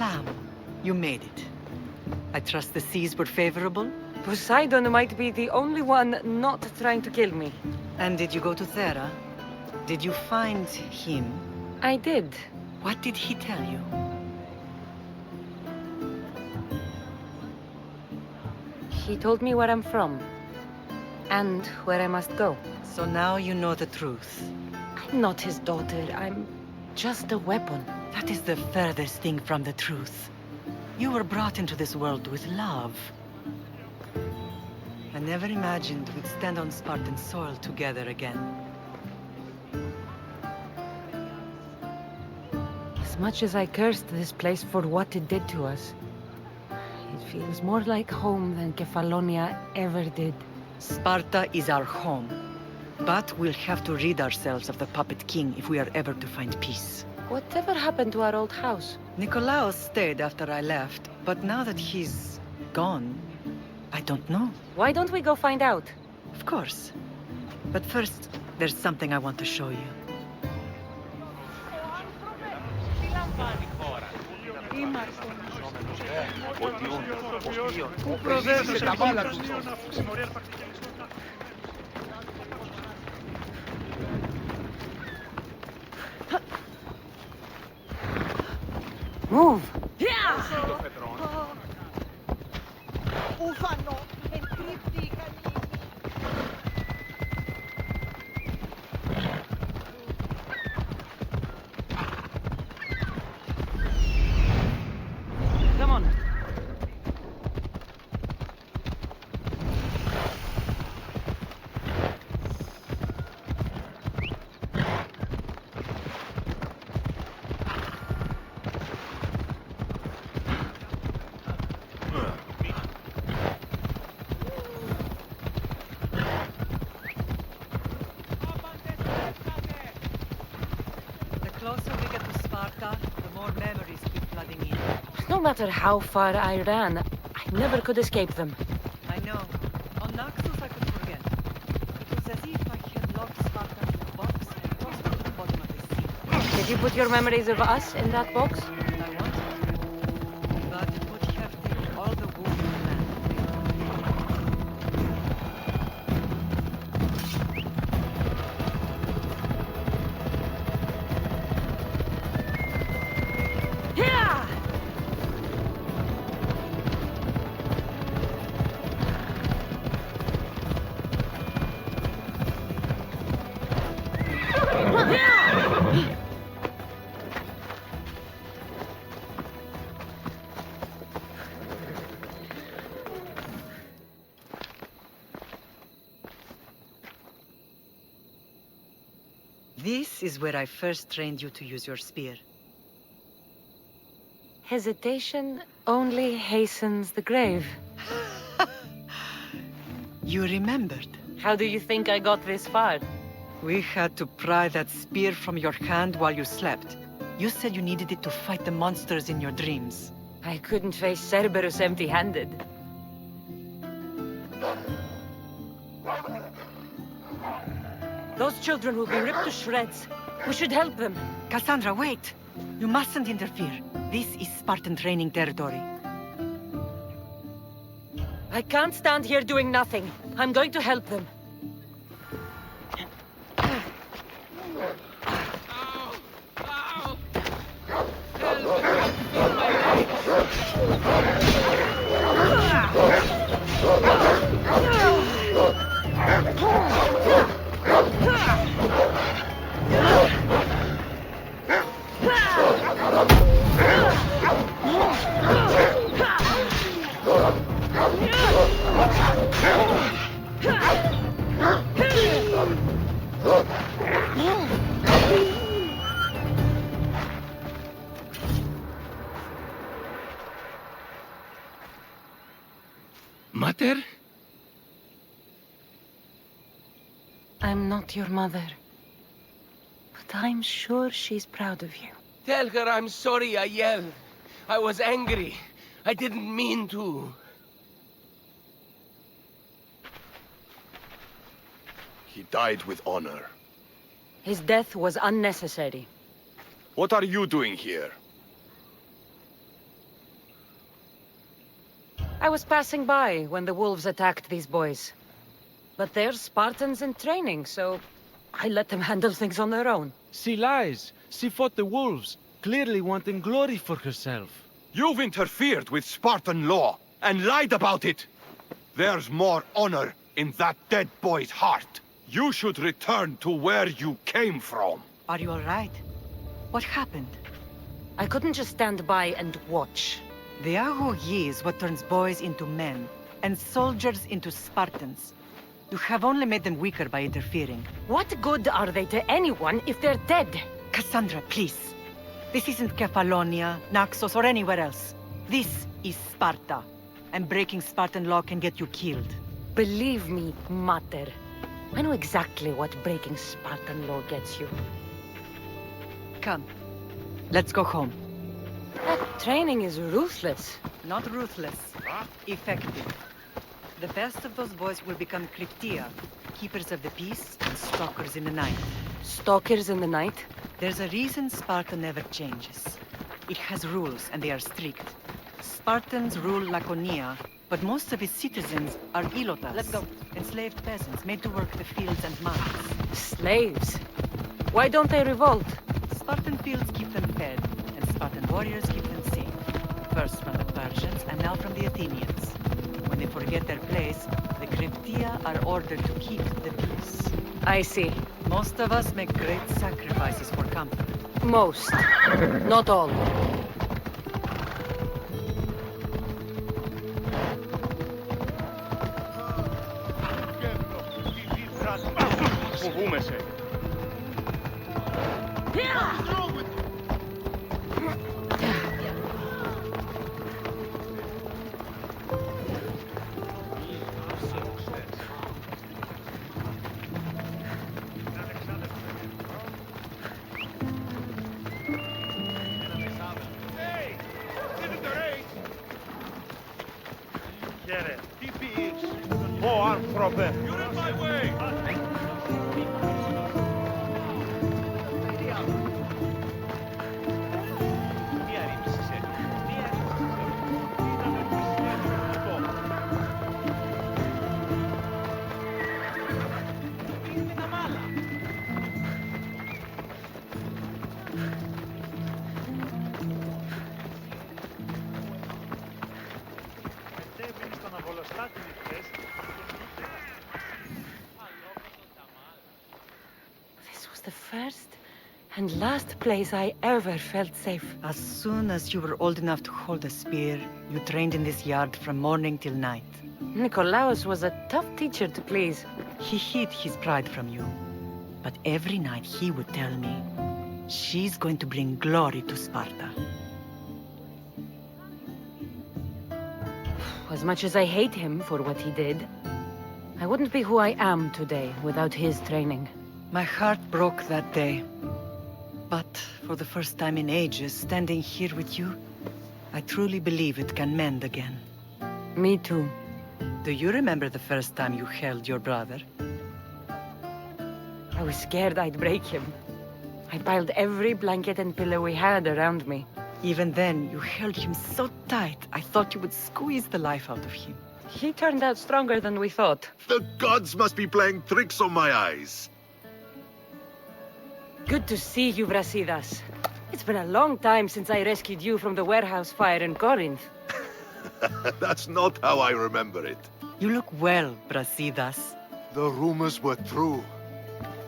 lamb. You made it. I trust the seas were favorable? Poseidon might be the only one not trying to kill me. And did you go to Thera? Did you find him? I did. What did he tell you? He told me where I'm from. And where I must go. So now you know the truth. I'm not his daughter. I'm just a weapon. That is the furthest thing from the truth. You were brought into this world with love. I never imagined we'd stand on Spartan soil together again. As much as I cursed this place for what it did to us, it feels more like home than Kefalonia ever did. Sparta is our home. But we'll have to rid ourselves of the Puppet King if we are ever to find peace. Whatever happened to our old house? Nikolaos stayed after I left, but now that he's gone, I don't know. Why don't we go find out? Of course. But first, there's something I want to show you. Move! Come on. The closer we get to Sparta, the more memories keep flooding in. No matter how far I ran, I never could escape them. I know. On Naxos I could forget. It was as if I had locked Sparta in a box and tossed it to the bottom of the sea. Did you put your memories of us in that box? I want to. But it would have taken all the wood in the land. Yeah! This is where I first trained you to use your spear. Hesitation only hastens the grave. You remembered. How do you think I got this far? We had to pry that spear from your hand while you slept. You said you needed it to fight the monsters in your dreams. I couldn't face Cerberus empty-handed. Those children will be ripped to shreds. We should help them. Kassandra, wait! You mustn't interfere. This is Spartan training territory. I can't stand here doing nothing. I'm going to help them. Mater? I'm not your mother. But I'm sure she's proud of you. Tell her I'm sorry I yelled. I was angry. I didn't mean to. He died with honor. His death was unnecessary. What are you doing here? I was passing by when the wolves attacked these boys. But they're Spartans in training, so I let them handle things on their own. She lies. She fought the wolves, clearly wanting glory for herself. You've interfered with Spartan law and lied about it. There's more honor in that dead boy's heart. You should return to where you came from. Are you all right? What happened? I couldn't just stand by and watch. The Ago Yi is what turns boys into men, and soldiers into Spartans. You have only made them weaker by interfering. What good are they to anyone if they're dead? Kassandra, please. This isn't Kefalonia, Naxos, or anywhere else. This is Sparta, and breaking Spartan law can get you killed. Believe me, Mater. I know exactly what breaking Spartan law gets you. Come, let's go home. That training is ruthless. Not ruthless, effective. The best of those boys will become Kryptia, keepers of the peace and stalkers in the night. Stalkers in the night? There's a reason Sparta never changes. It has rules, and they are strict. Spartans rule Laconia, but most of its citizens are ilotas. Let's go. Enslaved peasants made to work the fields and mines. Slaves? Why don't they revolt? Spartan fields keep them fed, and Spartan warriors keep them safe. First from the Persians, and now from the Athenians. When they forget their place, the Kryptia are ordered to keep the peace. I see. Most of us make great sacrifices for comfort. Most. Not all. Φοβούμαι σε. Χαίρε, τι πεις, ω άνθρωπε. You're in my way. This was the first and last place I ever felt safe. As soon as you were old enough to hold a spear, you trained in this yard from morning till night. Nikolaos was a tough teacher to please. He hid his pride from you. But every night he would tell me, she's going to bring glory to Sparta. As much as I hate him for what he did, I wouldn't be who I am today without his training. My heart broke that day. But for the first time in ages, standing here with you, I truly believe it can mend again. Me too. Do you remember the first time you held your brother? I was scared I'd break him. I piled every blanket and pillow we had around me. Even then, you held him so tight, I thought you would squeeze the life out of him. He turned out stronger than we thought. The gods must be playing tricks on my eyes. Good to see you, Brasidas. It's been a long time since I rescued you from the warehouse fire in Corinth. That's not how I remember it. You look well, Brasidas. The rumors were true.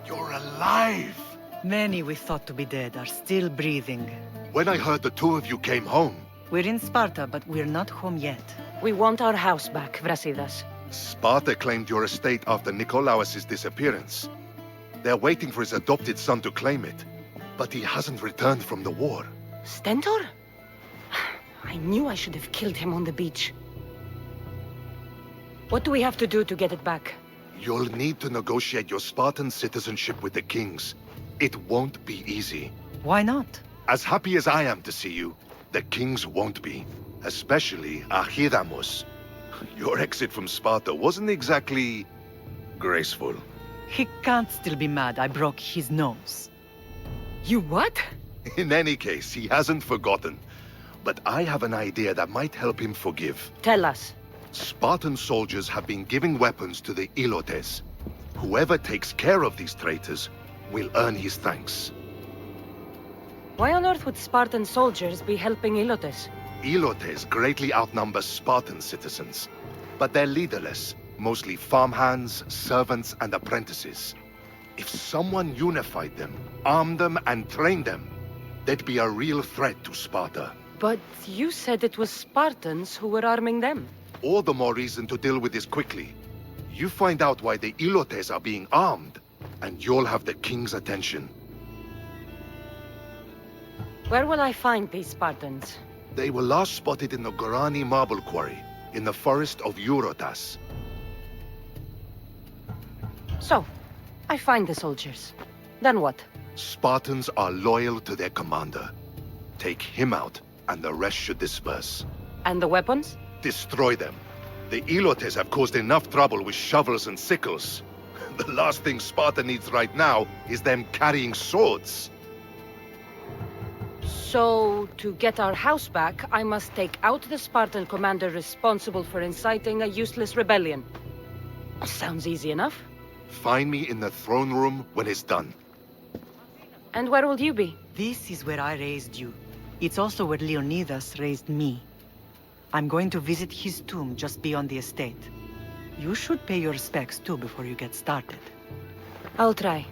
You're alive! Many we thought to be dead are still breathing. When I heard the two of you came home, We're in Sparta, but we're not home yet. We want our house back, Brasidas. Sparta claimed your estate after Nikolaos' disappearance. They're waiting for his adopted son to claim it. But he hasn't returned from the war. Stentor? I knew I should have killed him on the beach. What do we have to do to get it back? You'll need to negotiate your Spartan citizenship with the kings. It won't be easy. Why not? As happy as I am to see you, the kings won't be. Especially Archidamos. Your exit from Sparta wasn't exactly graceful. He can't still be mad I broke his nose. You what? In any case, he hasn't forgotten. But I have an idea that might help him forgive. Tell us. Spartan soldiers have been giving weapons to the Ilotes. Whoever takes care of these traitors will earn his thanks. Why on earth would Spartan soldiers be helping Ilotes? Ilotes greatly outnumber Spartan citizens, but they're leaderless, mostly farmhands, servants, and apprentices. If someone unified them, armed them, and trained them, they'd be a real threat to Sparta. But you said it was Spartans who were arming them. All the more reason to deal with this quickly. You find out why the Ilotes are being armed, and you'll have the king's attention. Where will I find these Spartans? They were last spotted in the Gorani marble quarry, in the forest of Eurotas. So, I find the soldiers. Then what? Spartans are loyal to their commander. Take him out, and the rest should disperse. And the weapons? Destroy them. The Ilotes have caused enough trouble with shovels and sickles. The last thing Sparta needs right now is them carrying swords. So, to get our house back, I must take out the Spartan commander responsible for inciting a useless rebellion. Sounds easy enough. Find me in the throne room when it's done. And where will you be? This is where I raised you. It's also where Leonidas raised me. I'm going to visit his tomb just beyond the estate. You should pay your respects too before you get started. I'll try.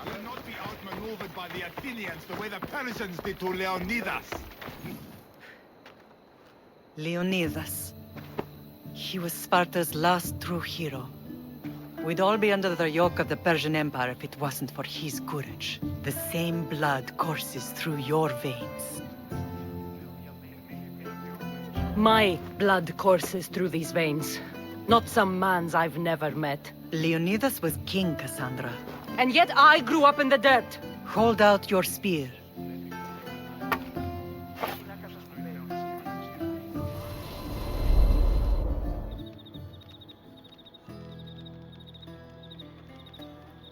Will not be outmaneuvered by the Athenians the way the Persians did to Leonidas. Leonidas. He was Sparta's last true hero. We'd all be under the yoke of the Persian Empire if it wasn't for his courage. The same blood courses through your veins. My blood courses through these veins. Not some man's I've never met. Leonidas was king, Kassandra. And yet I grew up in the dirt. Hold out your spear.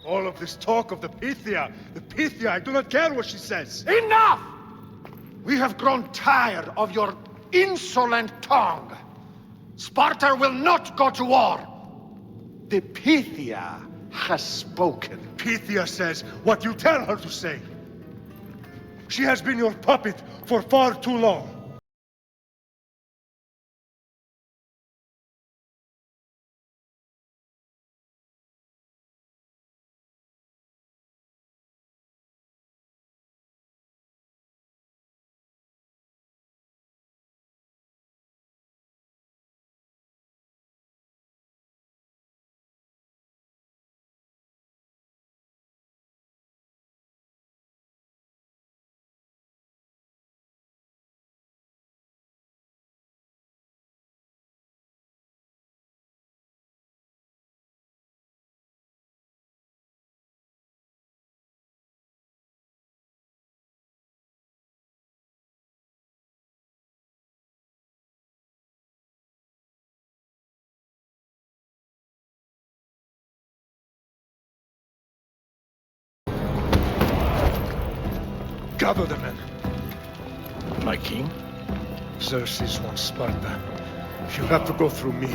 All of this talk of the Pythia, I do not care what she says. Enough! We have grown tired of your insolent tongue. Sparta will not go to war. The Pythia has spoken. Pythia says what you tell her to say. She has been your puppet for far too long. Gather the men. My king? Xerxes wants Sparta. She'll have to go through me.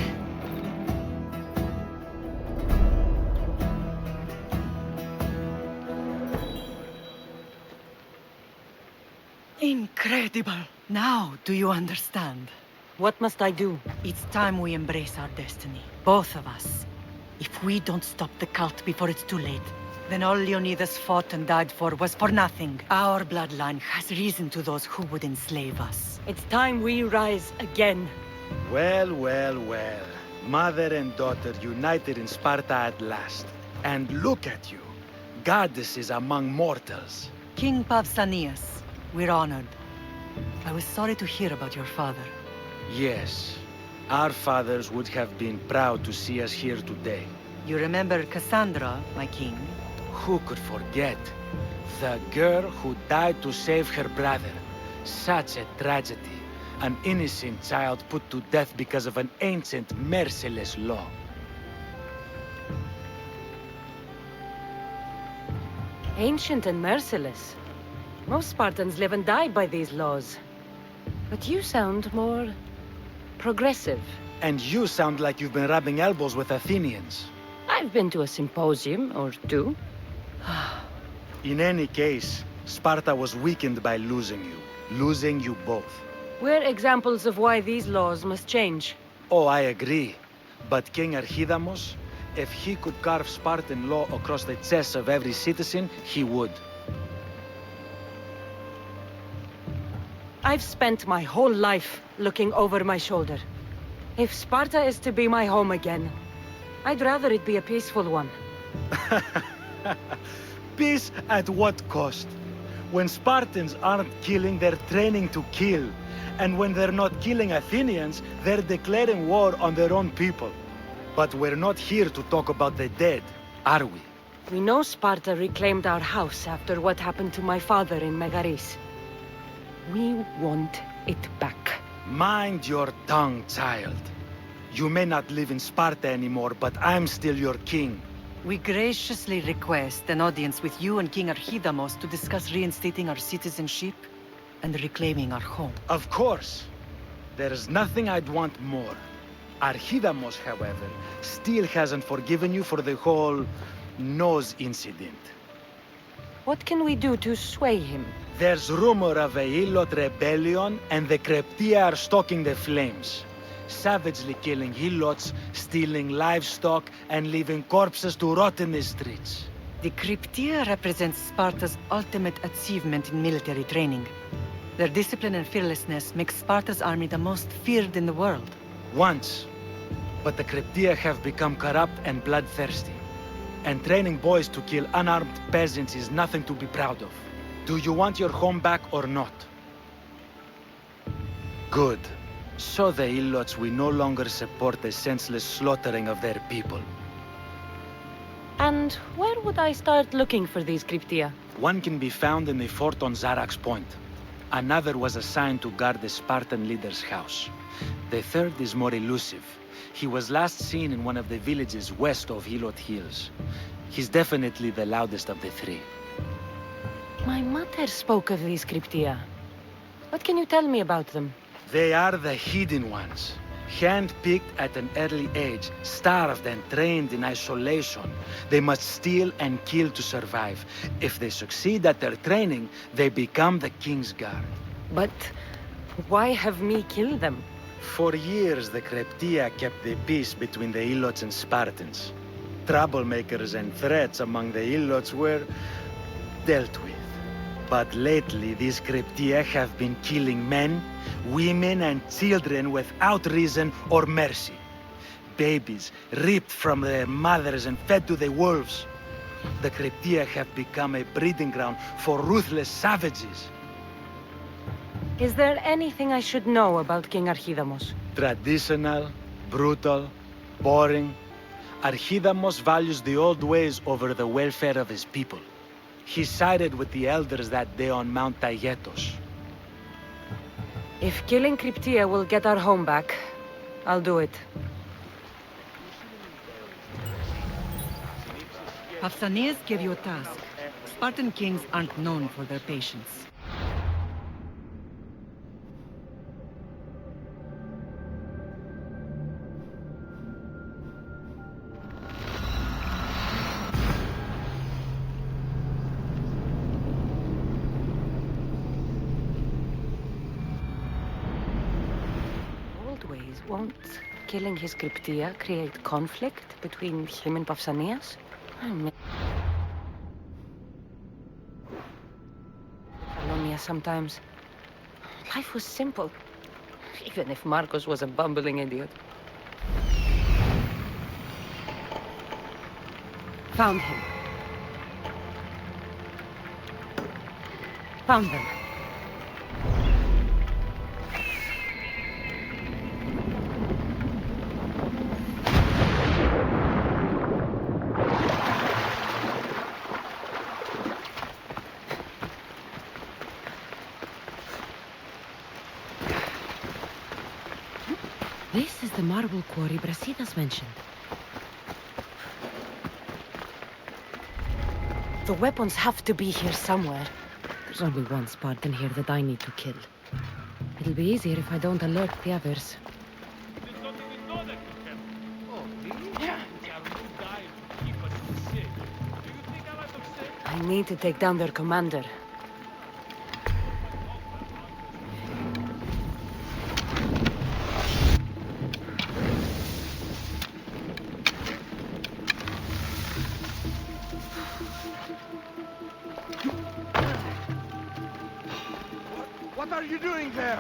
Incredible! Now, do you understand? What must I do? It's time we embrace our destiny. Both of us. If we don't stop the cult before it's too late, Then all Leonidas fought and died for was for nothing. Our bloodline has reason to those who would enslave us. It's time we rise again. Well, well, well. Mother and daughter united in Sparta at last. And look at you. Goddesses among mortals. King Pausanias, we're honored. I was sorry to hear about your father. Yes. Our fathers would have been proud to see us here today. You remember Kassandra, my king? Who could forget? The girl who died to save her brother. Such a tragedy. An innocent child put to death because of an ancient, merciless law. Ancient and merciless. Most Spartans live and die by these laws. But you sound more progressive. And you sound like you've been rubbing elbows with Athenians. I've been to a symposium or two. In any case, Sparta was weakened by losing you. Losing you both. We're examples of why these laws must change. Oh, I agree. But King Archidamos, if he could carve Spartan law across the chests of every citizen, he would. I've spent my whole life looking over my shoulder. If Sparta is to be my home again, I'd rather it be a peaceful one. Peace at what cost? When Spartans aren't killing, they're training to kill. And when they're not killing Athenians, they're declaring war on their own people. But we're not here to talk about the dead, are we? We know Sparta reclaimed our house after what happened to my father in Megaris. We want it back. Mind your tongue, child. You may not live in Sparta anymore, but I'm still your king. We graciously request an audience with you and King Archidamos to discuss reinstating our citizenship and reclaiming our home. Of course. There's nothing I'd want more. Archidamos, however, still hasn't forgiven you for the whole nose incident. What can we do to sway him? There's rumor of a Helot rebellion, and the Kryptia are stoking the flames. Savagely killing Helots, stealing livestock, and leaving corpses to rot in the streets. The Kryptia represents Sparta's ultimate achievement in military training. Their discipline and fearlessness make Sparta's army the most feared in the world. Once. But the Kryptia have become corrupt and bloodthirsty. And training boys to kill unarmed peasants is nothing to be proud of. Do you want your home back or not? Good. So the Helots will no longer support the senseless slaughtering of their people. And where would I start looking for these Kryptia? One can be found in the fort on Zarak's Point. Another was assigned to guard the Spartan leader's house. The third is more elusive. He was last seen in one of the villages west of Helot Hills. He's definitely the loudest of the three. My mother spoke of these Kryptia. What can you tell me about them? They are the hidden ones. Hand-picked at an early age, starved and trained in isolation. They must steal and kill to survive. If they succeed at their training, they become the King's Guard. But why have me kill them? For years, the Kryptia kept the peace between the Helots and Spartans. Troublemakers and threats among the Helots were dealt with. But lately, these Kryptia have been killing men, women, and children without reason or mercy. Babies ripped from their mothers and fed to the wolves. The Kryptia have become a breeding ground for ruthless savages. Is there anything I should know about King Archidamos? Traditional, brutal, boring. Archidamos values the old ways over the welfare of his people. He sided with the elders that day on Mount Taygetos. If killing Kryptia will get our home back, I'll do it. Pausanias gave you a task. Spartan kings aren't known for their patience. Won't killing his Kryptia create conflict between him and Pausanias? sometimes. Life was simple. Even if Marcos was a bumbling idiot. Found him. Found them. This is the marble quarry Brasidas mentioned. The weapons have to be here somewhere. There's only one Spartan here that I need to kill. It'll be easier if I don't alert the others. I need to take down their commander. What are you doing there?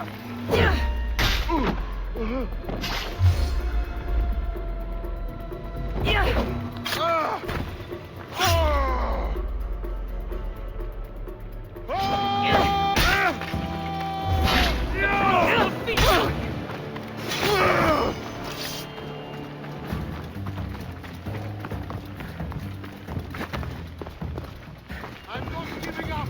I'm not giving up!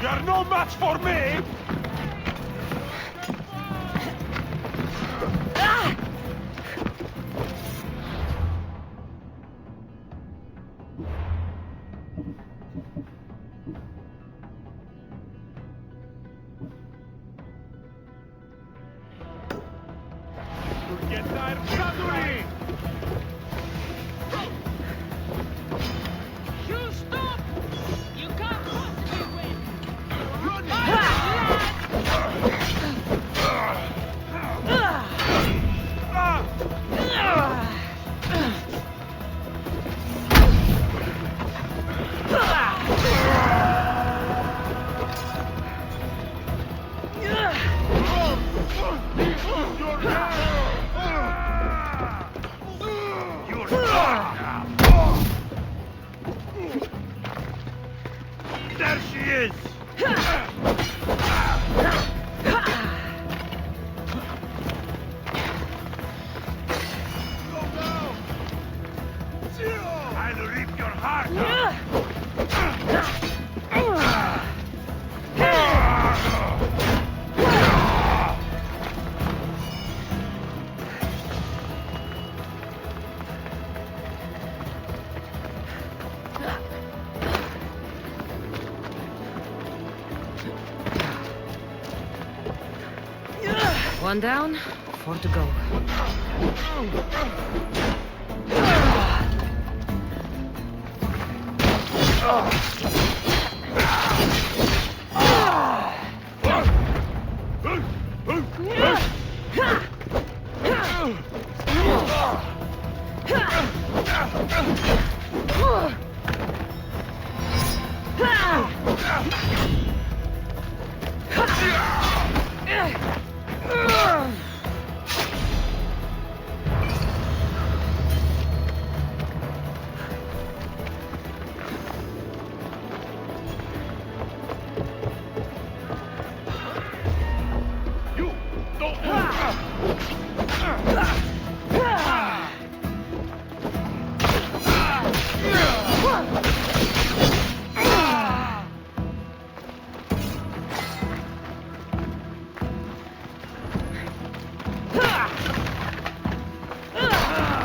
You're no match for me! Get there, Kassandra! You stop! You can't possibly win! There she is! I'll rip your heart out! One down, 4 to go.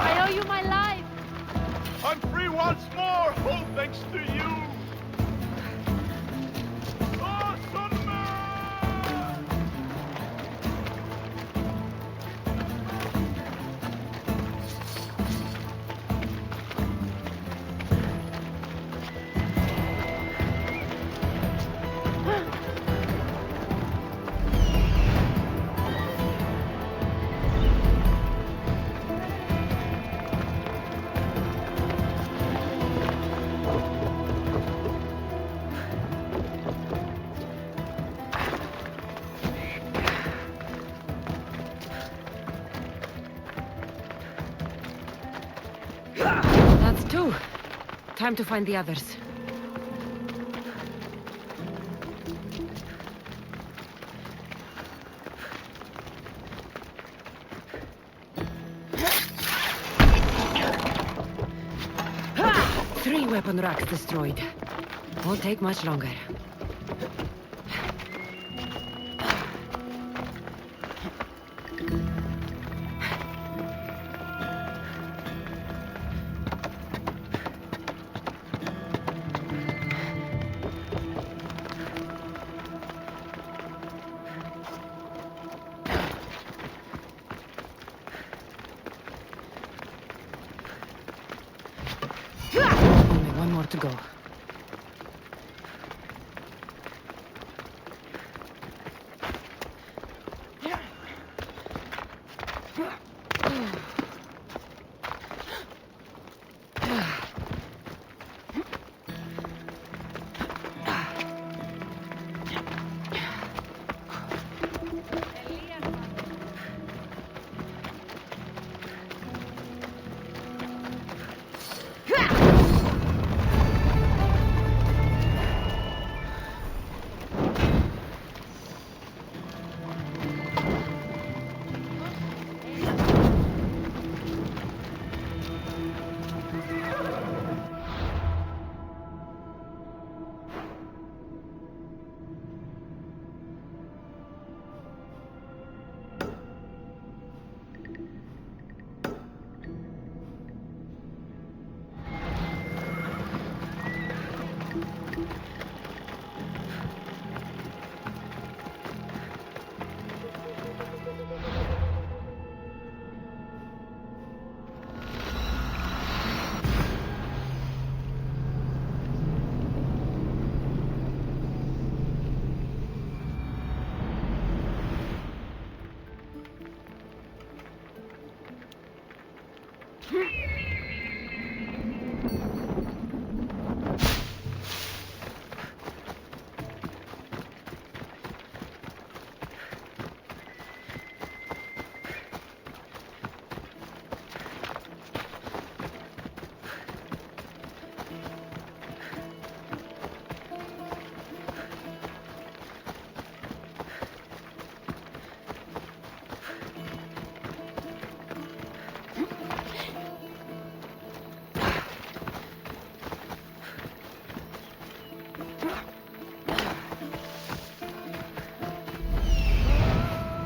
I owe you my life! I'm free once more, all thanks to you! Oh, Sonman! That's 2. Time to find the others. Three weapon racks destroyed. Won't take much longer. Only one more to go.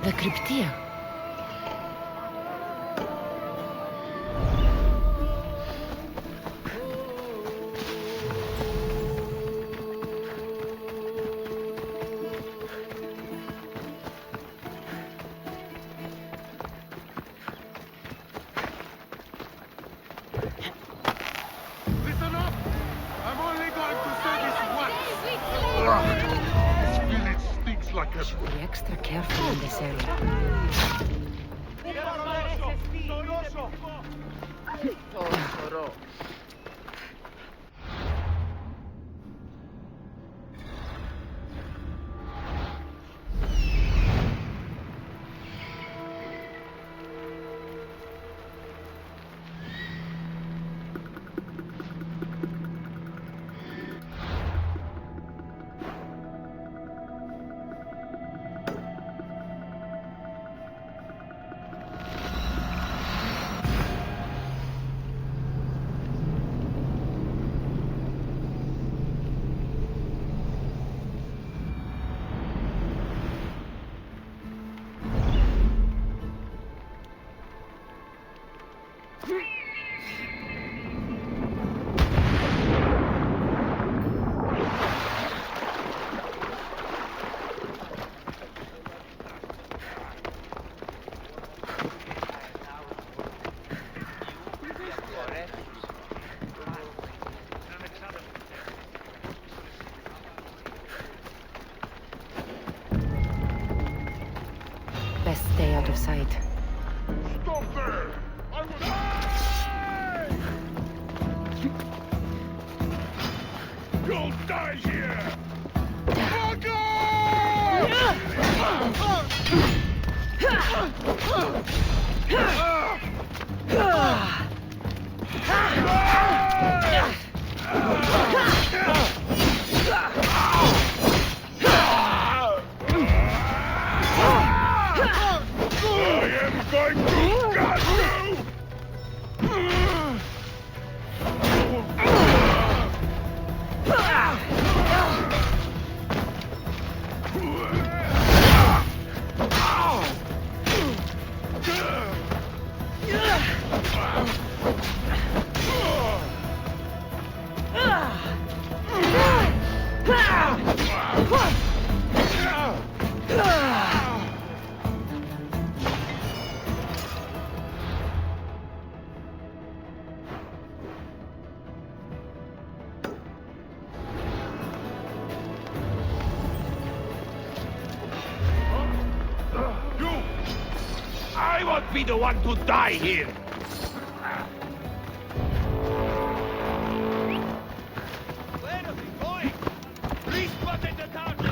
The Cryptia. extra careful in this area. Best stay out of sight. Stop there! I will... You'll die here! Fuck I won't be the one to die here! Where are they going? Respotted the target!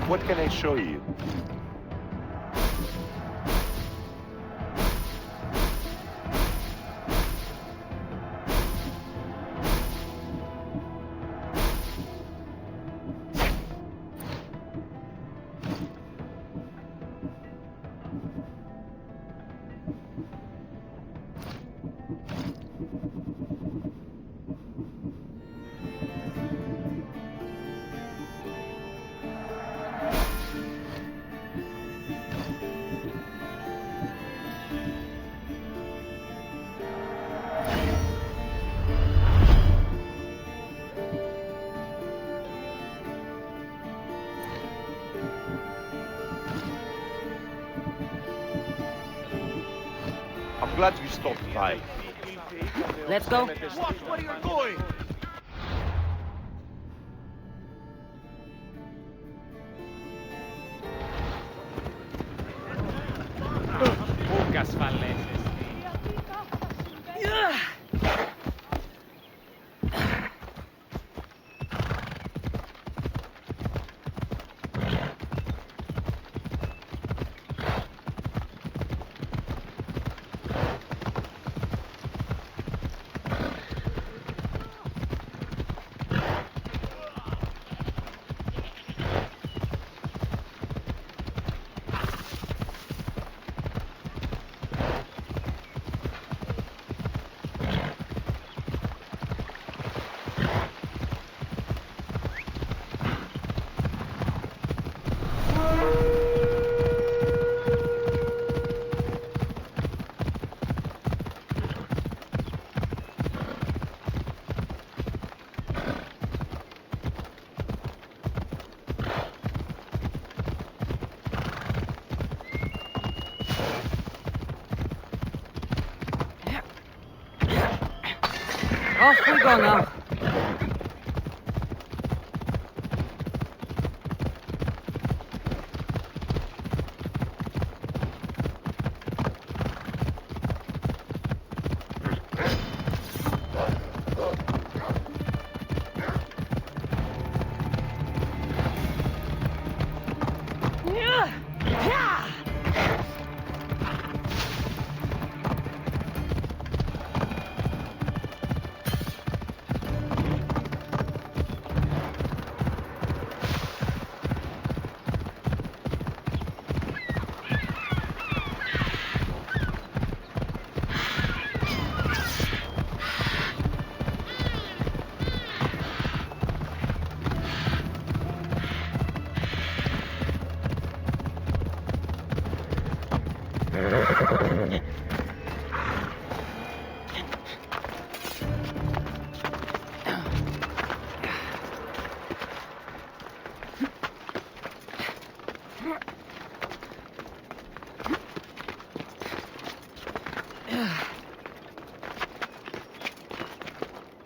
What can I show you? I'm glad you stopped by. Let's go. What are you going? Poucas faleses. Off we go now.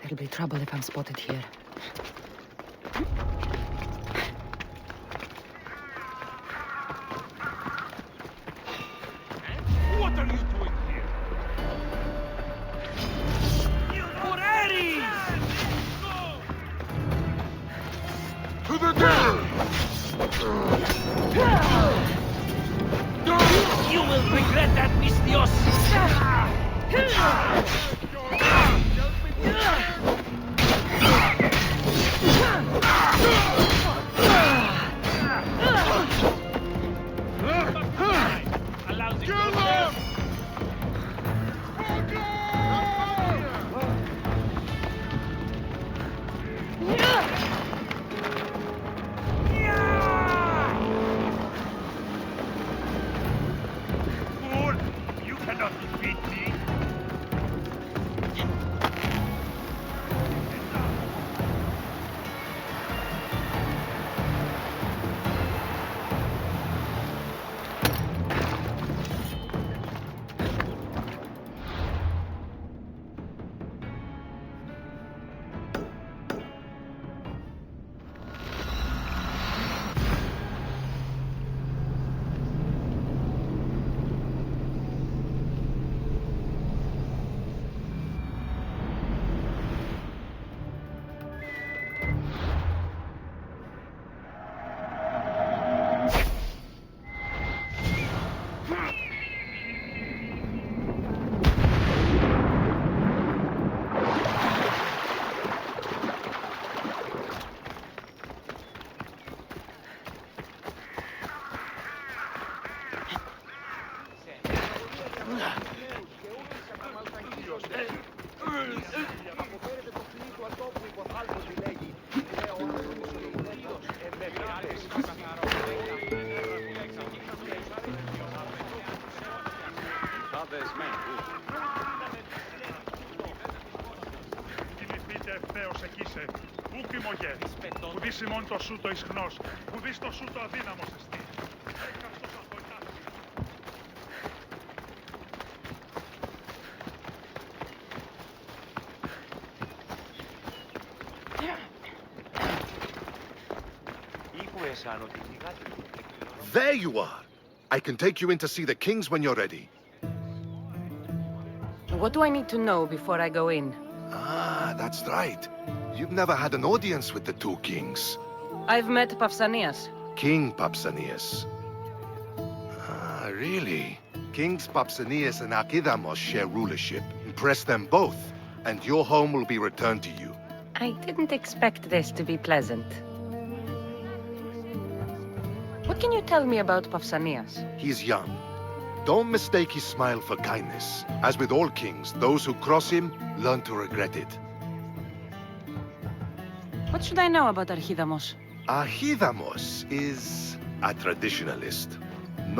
There'll be trouble if I'm spotted here. What are you doing here? To the dead! You will regret that, Mistios! Fool! You cannot defeat me! Κοιμηθείτε ευθέως εκεί σε. Πού κοιμωγέ. Ουδείς ημών το σούτο ισχνός. Ουδείς το σούτο αδύναμος εστί. Έκαστος αγωνάς. There you are! I can take you in to see the kings when you're ready. What do I need to know before I go in? Ah, that's right. You've never had an audience with the two kings. I've met Pausanias. King Pausanias. Ah, really? Kings Pausanias and Archidamos share rulership. Impress them both, and your home will be returned to you. I didn't expect this to be pleasant. What can you tell me about Pausanias? He's young. Don't mistake his smile for kindness. As with all kings, those who cross him learn to regret it. What should I know about Archidamos? Archidamos is a traditionalist.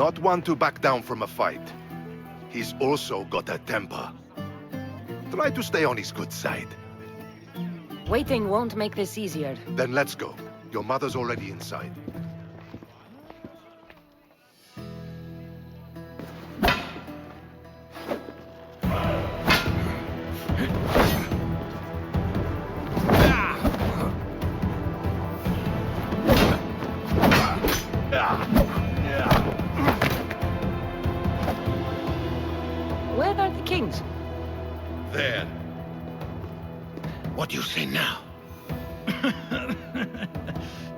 Not one to back down from a fight. He's also got a temper. Try to stay on his good side. Waiting won't make this easier. Then let's go. Your mother's already inside. kings. There. What do you say now?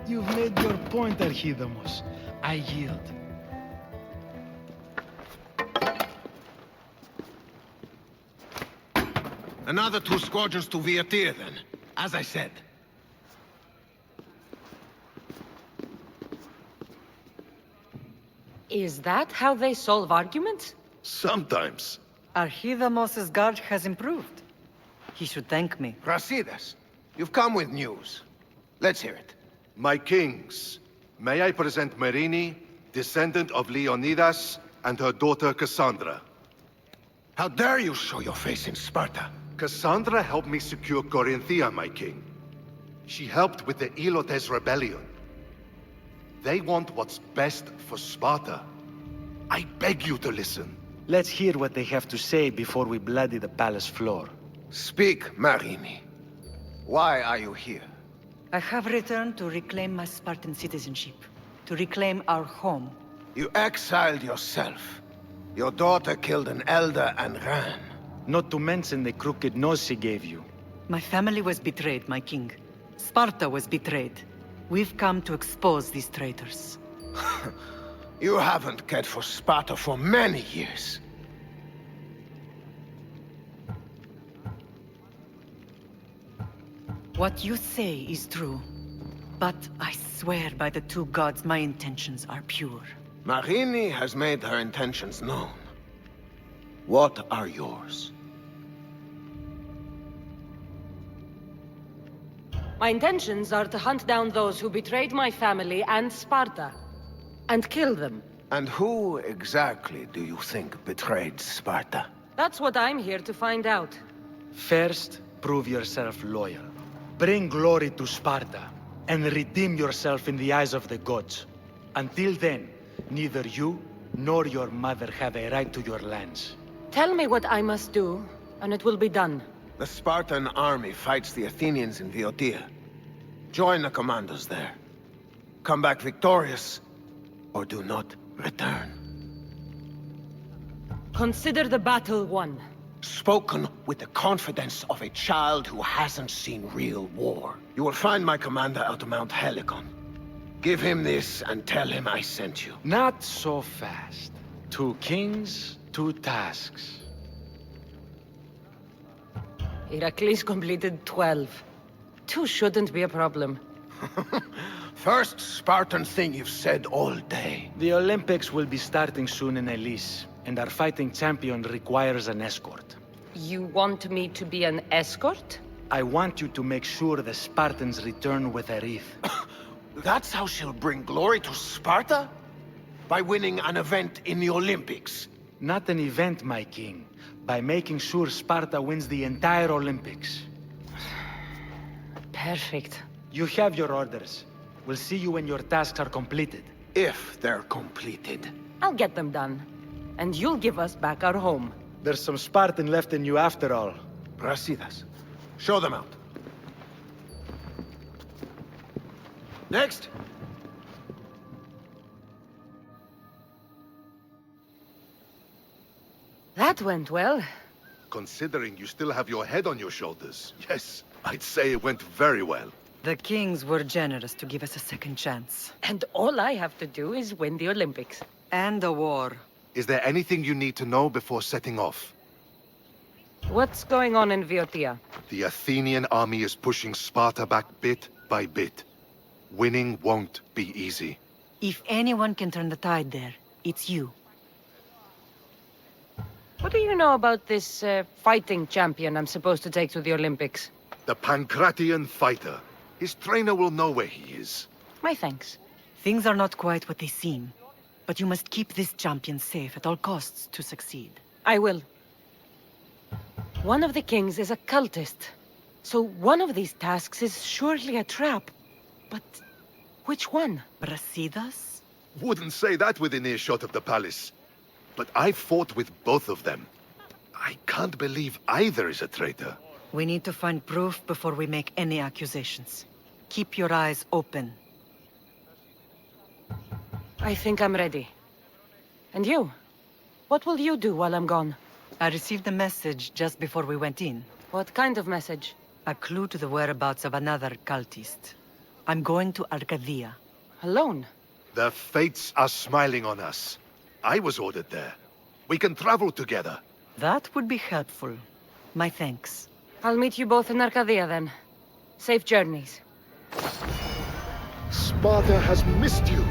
You've made your point, Archidamos. I yield. Another 2 squadrons to Viatir, then. As I said. Is that how they solve arguments? Sometimes. Archidamos's guard has improved. He should thank me. Brasidas, you've come with news. Let's hear it. My kings, may I present Marini, descendant of Leonidas, and her daughter Kassandra. How dare you show your face in Sparta? Kassandra helped me secure Corinthia, my king. She helped with the Ilotes rebellion. They want what's best for Sparta. I beg you to listen. Let's hear what they have to say before we bloody the palace floor. Speak, Marini. Why are you here? I have returned to reclaim my Spartan citizenship, to reclaim our home. You exiled yourself. Your daughter killed an elder and ran. Not to mention the crooked nose she gave you. My family was betrayed, my king. Sparta was betrayed. We've come to expose these traitors. You haven't cared for Sparta for many years. What you say is true. But I swear by the 2 gods my intentions are pure. Marini has made her intentions known. What are yours? My intentions are to hunt down those who betrayed my family and Sparta, and kill them. And who exactly do you think betrayed Sparta? That's what I'm here to find out. First, prove yourself loyal. Bring glory to Sparta, and redeem yourself in the eyes of the gods. Until then, neither you nor your mother have a right to your lands. Tell me what I must do, and it will be done. The Spartan army fights the Athenians in Viotia. Join the commandos there. Come back victorious, or do not return. Consider the battle won. Spoken with the confidence of a child who hasn't seen real war. You will find my commander out of Mount Helicon. Give him this and tell him I sent you. Not so fast. 2 kings, 2 tasks. Heracles completed 12. 2 shouldn't be a problem. First Spartan thing you've said all day. The Olympics will be starting soon in Elise, and our fighting champion requires an escort. You want me to be an escort? I want you to make sure the Spartans return with a wreath. That's how she'll bring glory to Sparta? By winning an event in the Olympics? Not an event, my king. By making sure Sparta wins the entire Olympics. Perfect. You have your orders. We'll see you when your tasks are completed. If they're completed. I'll get them done. And you'll give us back our home. There's some Spartan left in you after all. Brasidas, show them out. Next. That went well. Considering you still have your head on your shoulders, yes, I'd say it went very well. The kings were generous to give us a second chance. And all I have to do is win the Olympics. And a war. Is there anything you need to know before setting off? What's going on in Viotia? The Athenian army is pushing Sparta back bit by bit. Winning won't be easy. If anyone can turn the tide there, it's you. What do you know about this fighting champion I'm supposed to take to the Olympics? The Pancratian fighter. His trainer will know where he is. My thanks. Things are not quite what they seem. But you must keep this champion safe at all costs to succeed. I will. One of the kings is a cultist. So one of these tasks is surely a trap. But which one? Brasidas? Wouldn't say that within earshot of the palace. But I fought with both of them. I can't believe either is a traitor. We need to find proof before we make any accusations. Keep your eyes open. I think I'm ready. And you? What will you do while I'm gone? I received a message just before we went in. What kind of message? A clue to the whereabouts of another cultist. I'm going to Arcadia. Alone? The fates are smiling on us. I was ordered there. We can travel together. That would be helpful. My thanks. I'll meet you both in Arcadia then. Safe journeys. Sparta has missed you.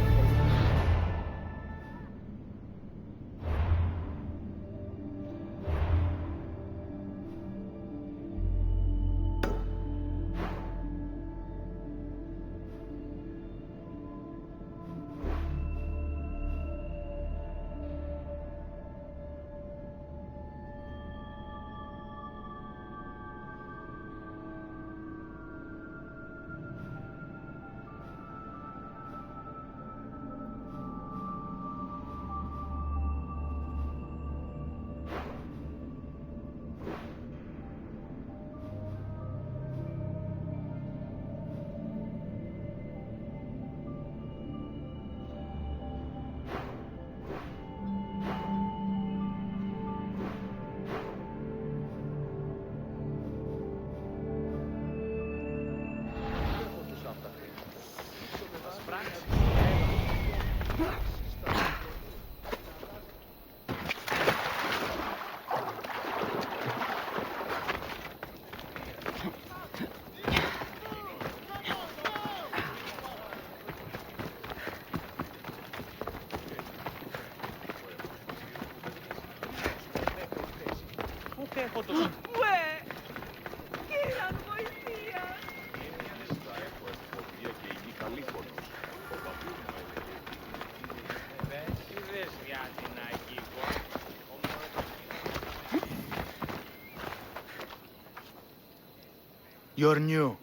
You're new.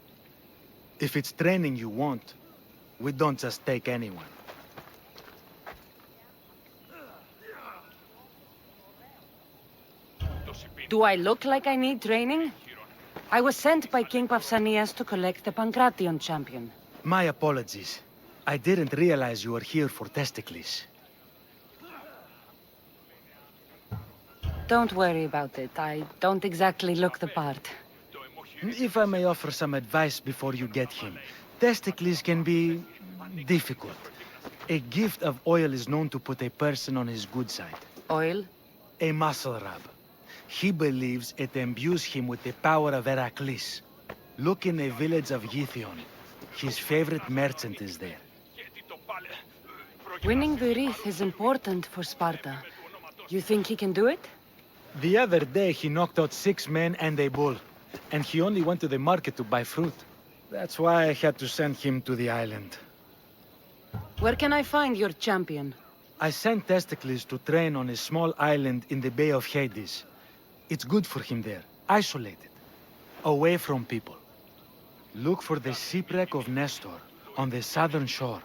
If it's training you want, we don't just take anyone. Do I look like I need training? I was sent by King Pausanias to collect the Pancration champion. My apologies. I didn't realize you were here for Testicles. Don't worry about it. I don't exactly look the part. If I may offer some advice before you get him, Testicles can be difficult. A gift of oil is known to put a person on his good side. Oil? A muscle rub. He believes it imbues him with the power of Heracles. Look in the village of Yithion. His favorite merchant is there. Winning the wreath is important for Sparta. You think he can do it? The other day he knocked out 6 men and a bull. And he only went to the market to buy fruit. That's why I had to send him to the island. Where can I find your champion? I sent Testicles to train on a small island in the Bay of Hades. It's good for him there, isolated, away from people. Look for the shipwreck of Nestor on the southern shore.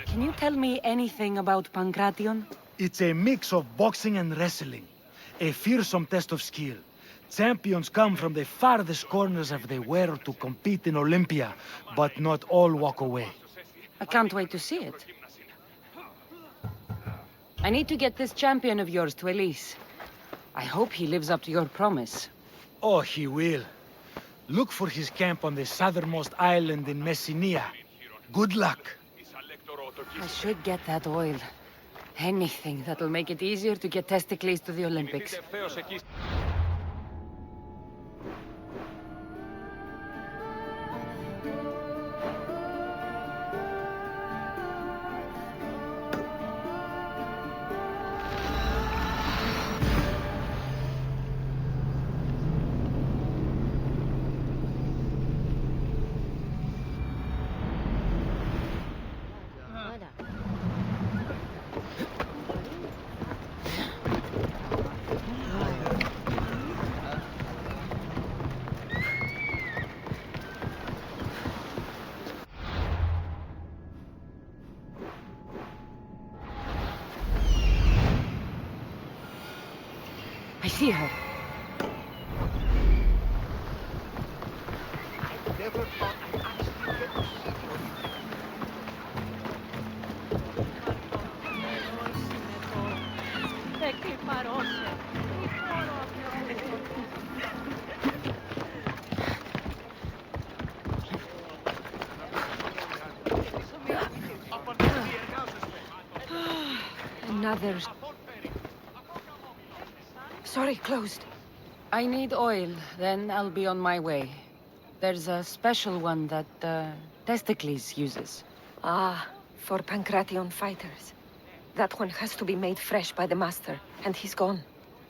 Can you tell me anything about Pancration? It's a mix of boxing and wrestling. A fearsome test of skill. Champions come from the farthest corners of the world to compete in Olympia, but not all walk away. I can't wait to see it. I need to get this champion of yours to Elise. I hope he lives up to your promise. Oh, he will. Look for his camp on the southernmost island in Messenia. Good luck. I should get that oil. Anything that'll make it easier to get Testicles to the Olympics. I see her. Another... Sorry, closed. I need oil, then I'll be on my way. There's a special one that, Testicles uses. Ah, for Pancration fighters. That one has to be made fresh by the master, and he's gone.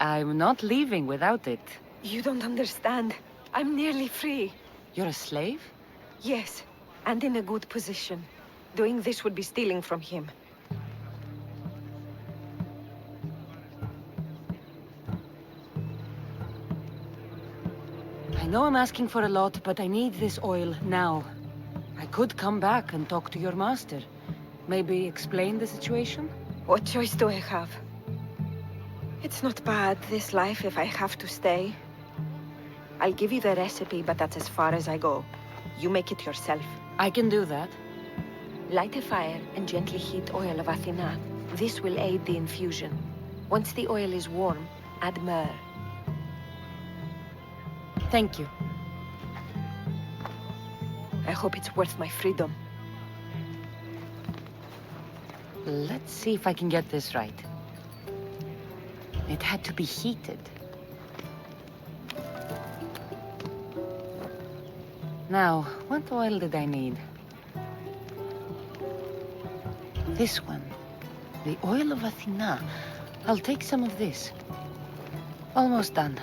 I'm not leaving without it. You don't understand. I'm nearly free. You're a slave? Yes, and in a good position. Doing this would be stealing from him. I know I'm asking for a lot, but I need this oil now. I could come back and talk to your master. Maybe explain the situation? What choice do I have? It's not bad, this life, if I have to stay. I'll give you the recipe, but that's as far as I go. You make it yourself. I can do that. Light a fire and gently heat oil of Athena. This will aid the infusion. Once the oil is warm, add myrrh. Thank you. I hope it's worth my freedom. Let's see if I can get this right. It had to be heated. Now, what oil did I need? This one. The oil of Athena. I'll take some of this. Almost done.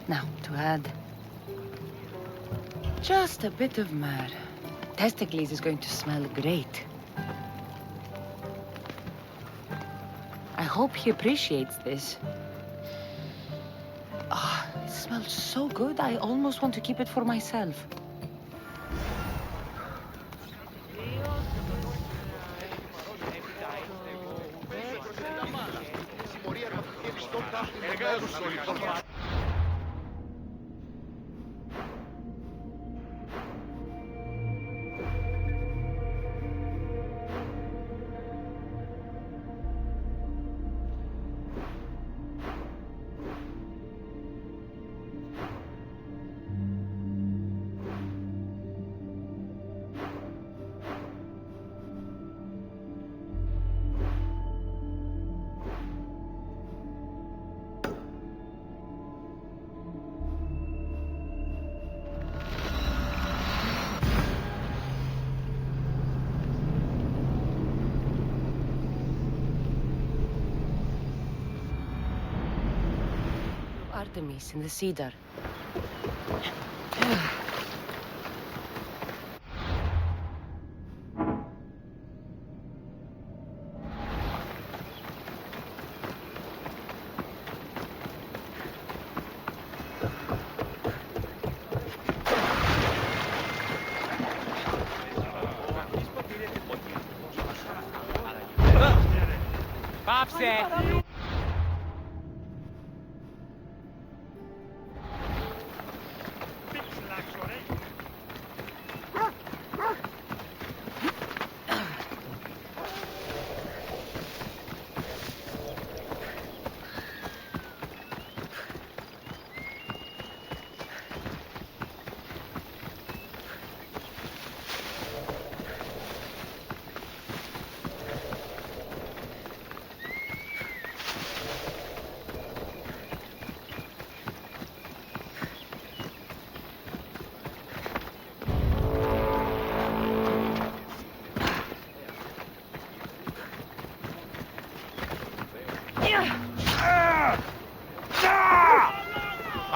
Now, to add... just a bit of myrrh. Testicles is going to smell great. I hope he appreciates this. Ah, it smells so good, I almost want to keep it for myself. Artemis in the cedar. Πάψε!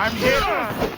I'm here! Ah!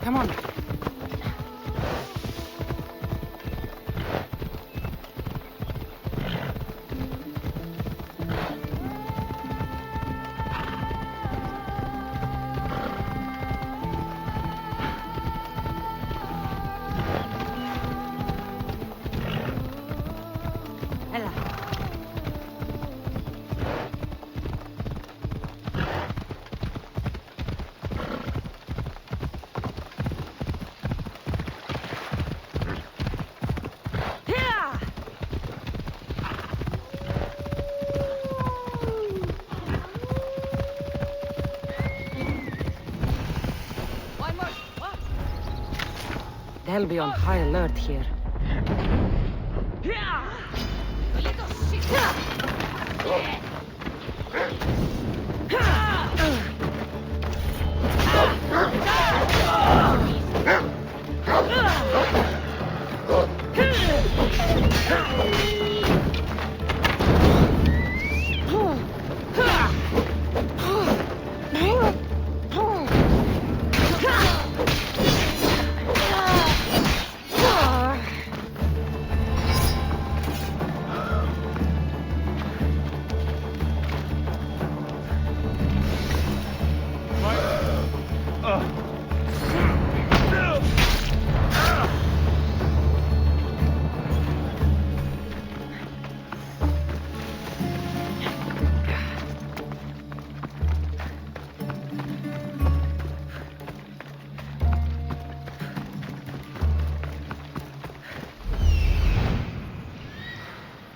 Come on. They'll be on high alert here.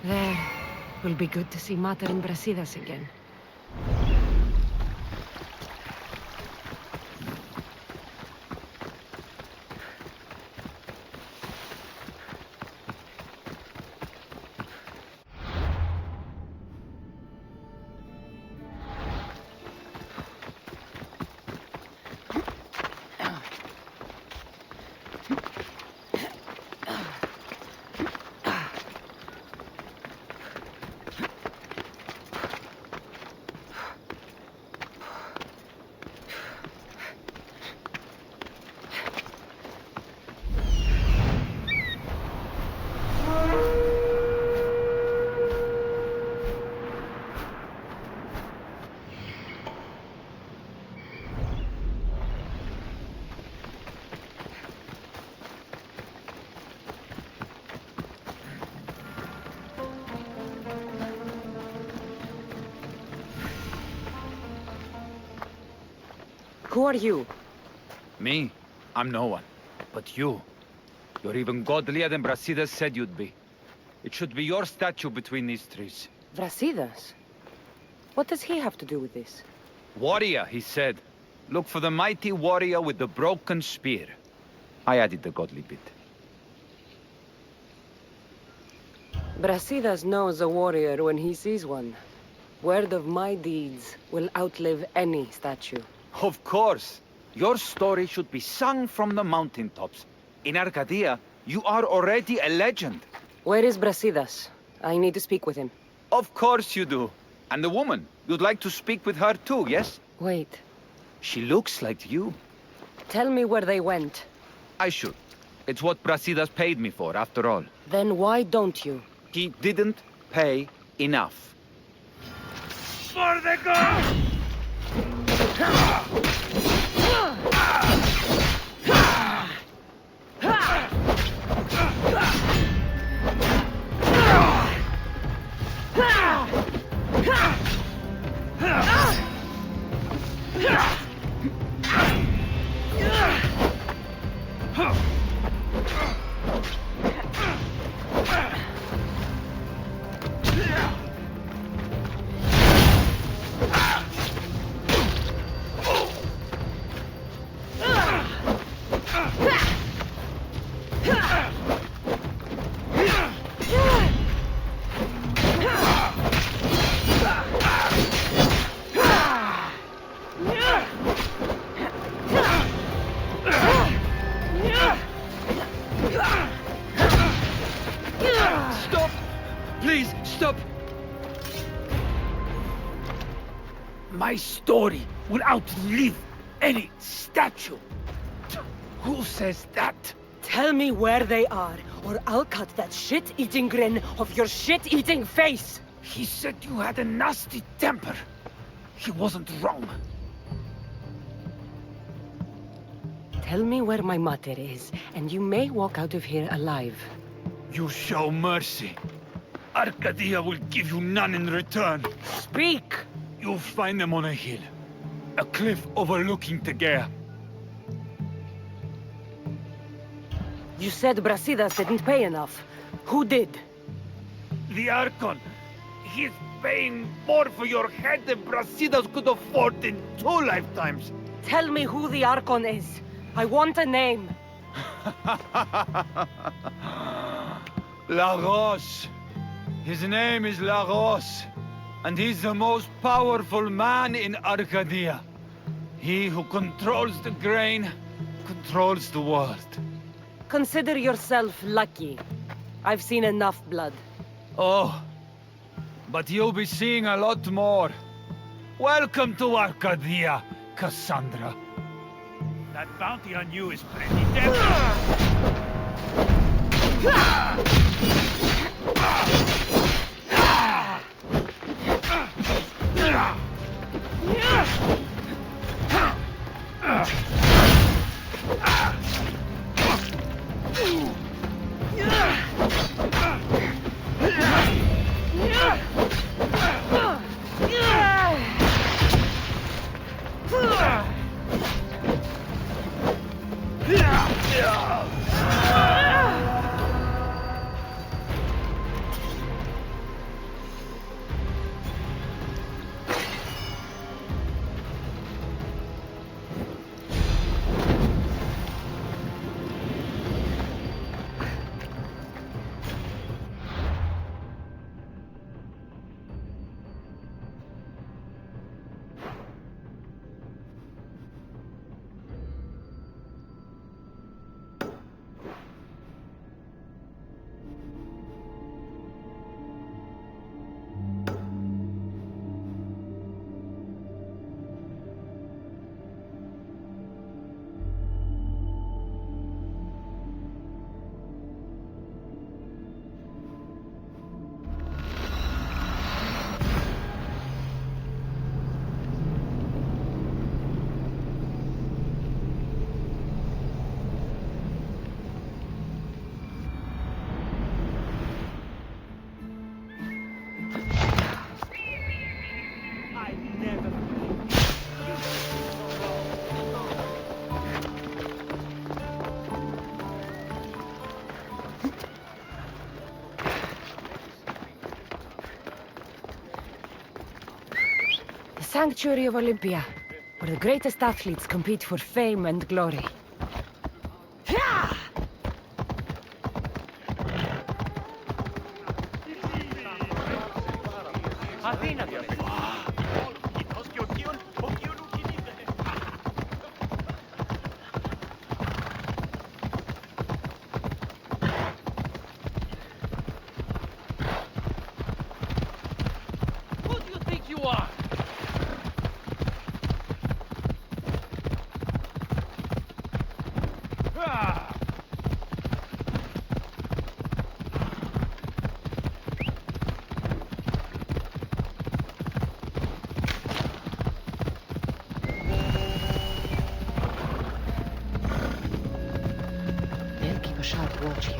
There. Will be good to see Mater and Brasidas again. Who are you? Me? I'm no one. But you. You're even godlier than Brasidas said you'd be. It should be your statue between these trees. Brasidas? What does he have to do with this? Warrior, he said. Look for the mighty warrior with the broken spear. I added the godly bit. Brasidas knows a warrior when he sees one. Word of my deeds will outlive any statue. Of course. Your story should be sung from the mountaintops. In Arcadia, you are already a legend. Where is Brasidas? I need to speak with him. Of course you do. And the woman, you'd like to speak with her too, yes? Wait. She looks like you. Tell me where they went. I should. It's what Brasidas paid me for, after all. Then why don't you? He didn't pay enough. For the goal! Stop! Please, stop! My story will outlive any statue. Who says that? Tell me where they are, or I'll cut that shit-eating grin off your shit-eating face! He said you had a nasty temper. He wasn't wrong. Tell me where my mater is, and you may walk out of here alive. You show mercy. Arcadia will give you none in return. Speak! You'll find them on a hill. A cliff overlooking Tegea. You said Brasidas didn't pay enough. Who did? The Archon. He's paying more for your head than Brasidas could afford in 2 lifetimes. Tell me who the Archon is. I want a name. Lagos. His name is Lagos. And he's the most powerful man in Arcadia. He who controls the grain, controls the world. Consider yourself lucky. I've seen enough blood. Oh, but you'll be seeing a lot more. Welcome to Arcadia, Kassandra. That bounty on you is pretty tempting. Sanctuary of Olympia, where the greatest athletes compete for fame and glory. Who do you think you are? They'll keep a sharp watch here.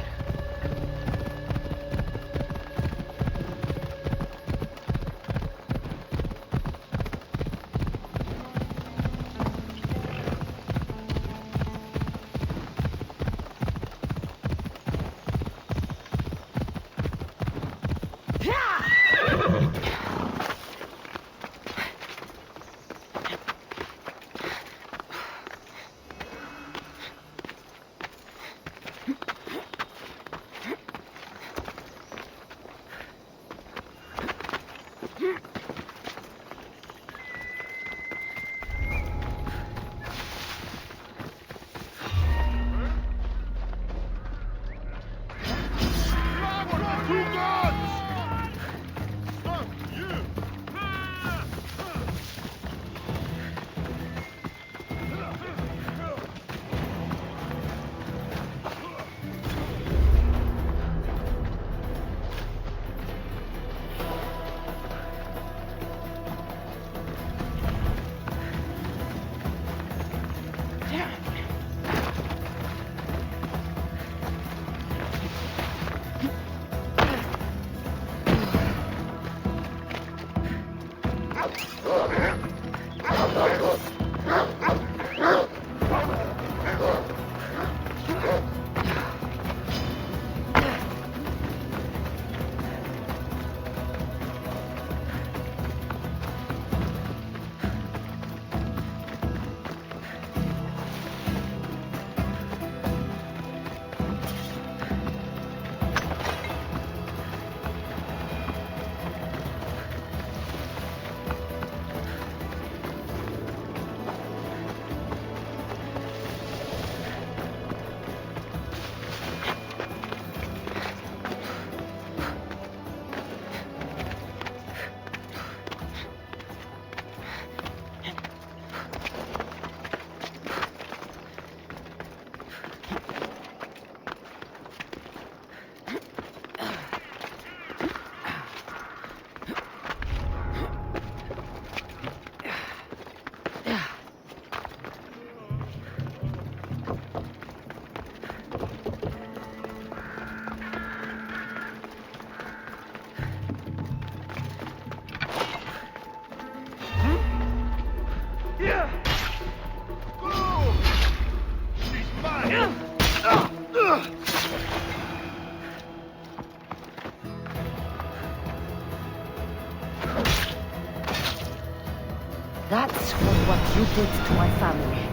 That's for what you did to my family.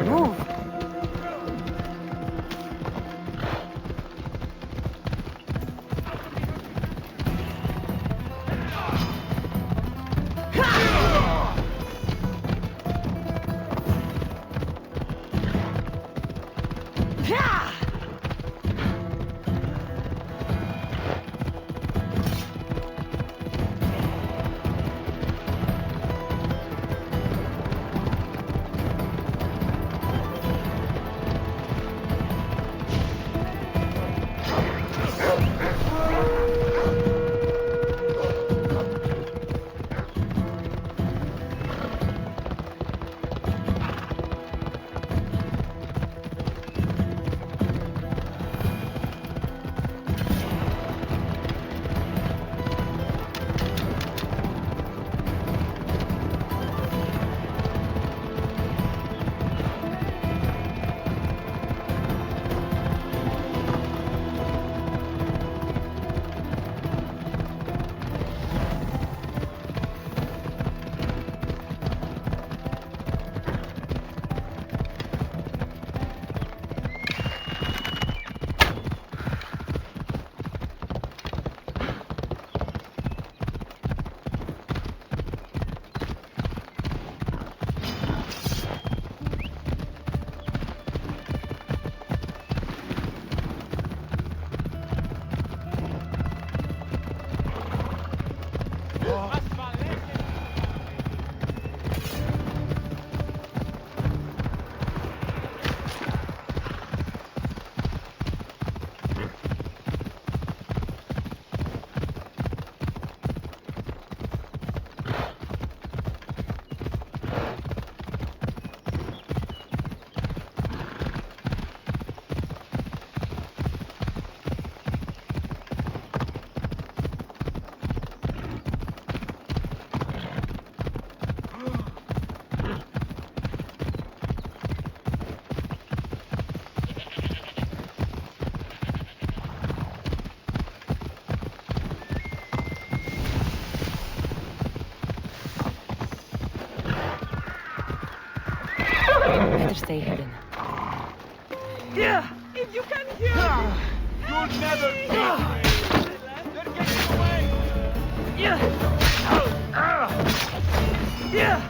Move! Better stay hidden. Yeah! If you can hear me! You'll never beat me! They're getting away! Yeah! Yeah!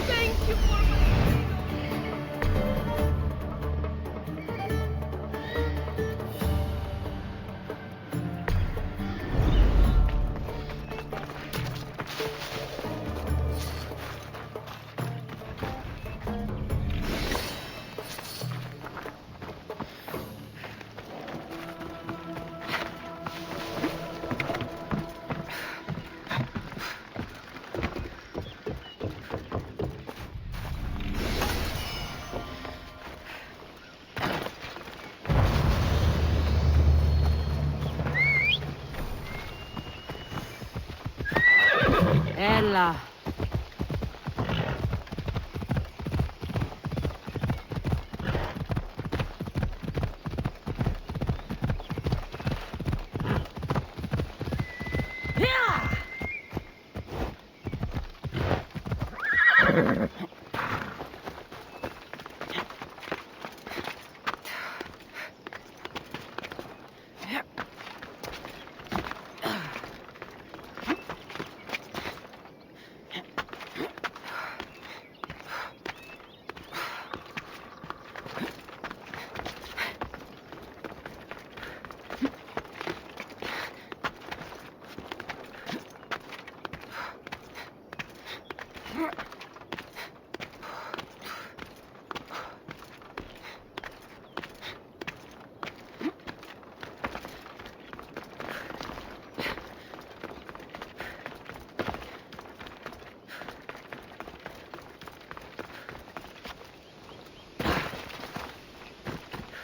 Thank you for Ella.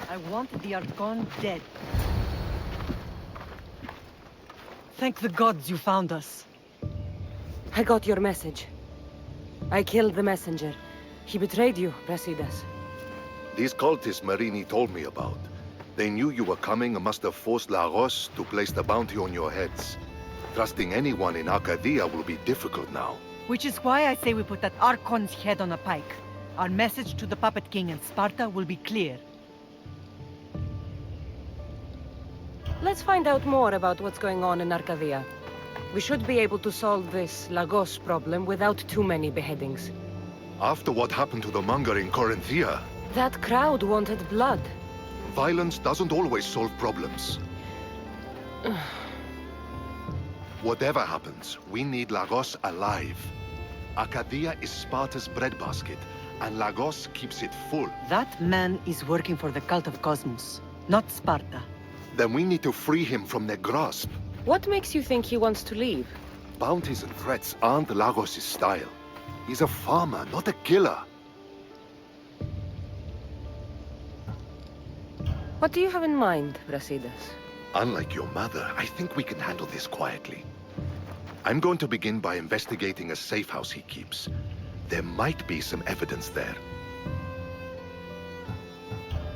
I want the Archon dead. Thank the gods you found us. I got your message. I killed the messenger. He betrayed you, Brasidas. These cultists Marini told me about. They knew you were coming and must have forced Lagos to place the bounty on your heads. Trusting anyone in Arcadia will be difficult now. Which is why I say we put that Archon's head on a pike. Our message to the Puppet King and Sparta will be clear. Let's find out more about what's going on in Arcadia. We should be able to solve this Lagos problem without too many beheadings. After what happened to the monger in Corinthia, That crowd wanted blood. violence doesn't always solve problems. Whatever happens, we need Lagos alive. Arcadia is Sparta's breadbasket, and Lagos keeps it full. That man is working for the cult of Cosmos, not Sparta. Then we need to free him from their grasp. What makes you think he wants to leave? Bounties and threats aren't Lagos' style. He's a farmer, not a killer. What do you have in mind, Brasidas? Unlike your mother, I think we can handle this quietly. I'm going to begin by investigating a safe house he keeps. There might be some evidence there.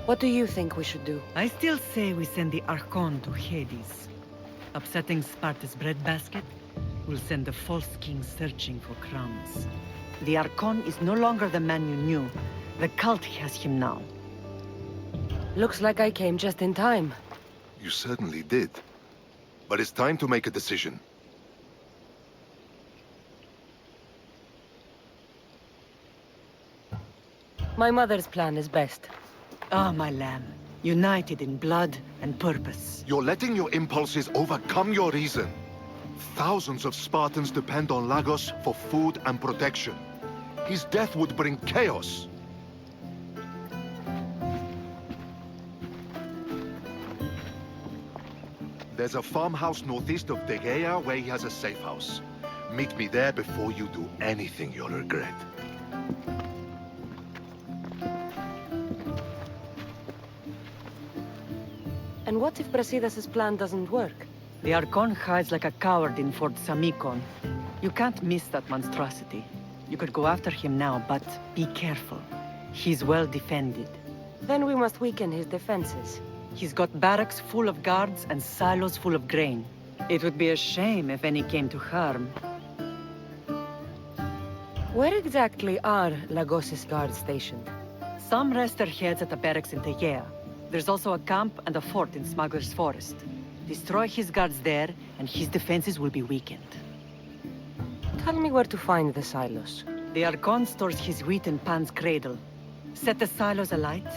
What do you think we should do? I still say we send the Archon to Hades. Upsetting Sparta's breadbasket will send the false king searching for crumbs. The Archon is no longer the man you knew. The cult has him now. Looks like I came just in time. You certainly did. But it's time to make a decision. My mother's plan is best. Ah, my lamb. United in blood and purpose. You're letting your impulses overcome your reason. Thousands of Spartans depend on Lagos for food and protection. His death would bring chaos. There's a farmhouse northeast of Degea where he has a safe house. Meet me there before you do anything you'll regret. And what if Brasidas' plan doesn't work? The Archon hides like a coward in Fort Samikon. You can't miss that monstrosity. You could go after him now, but be careful. He's well defended. Then we must weaken his defenses. He's got barracks full of guards and silos full of grain. It would be a shame if any came to harm. Where exactly are Lagos' guards stationed? Some rest their heads at the barracks in Tegea. There's also a camp and a fort in Smuggler's Forest. Destroy his guards there, and his defenses will be weakened. Tell me where to find the silos. The Archon stores his wheat in Pan's cradle. Set the silos alight,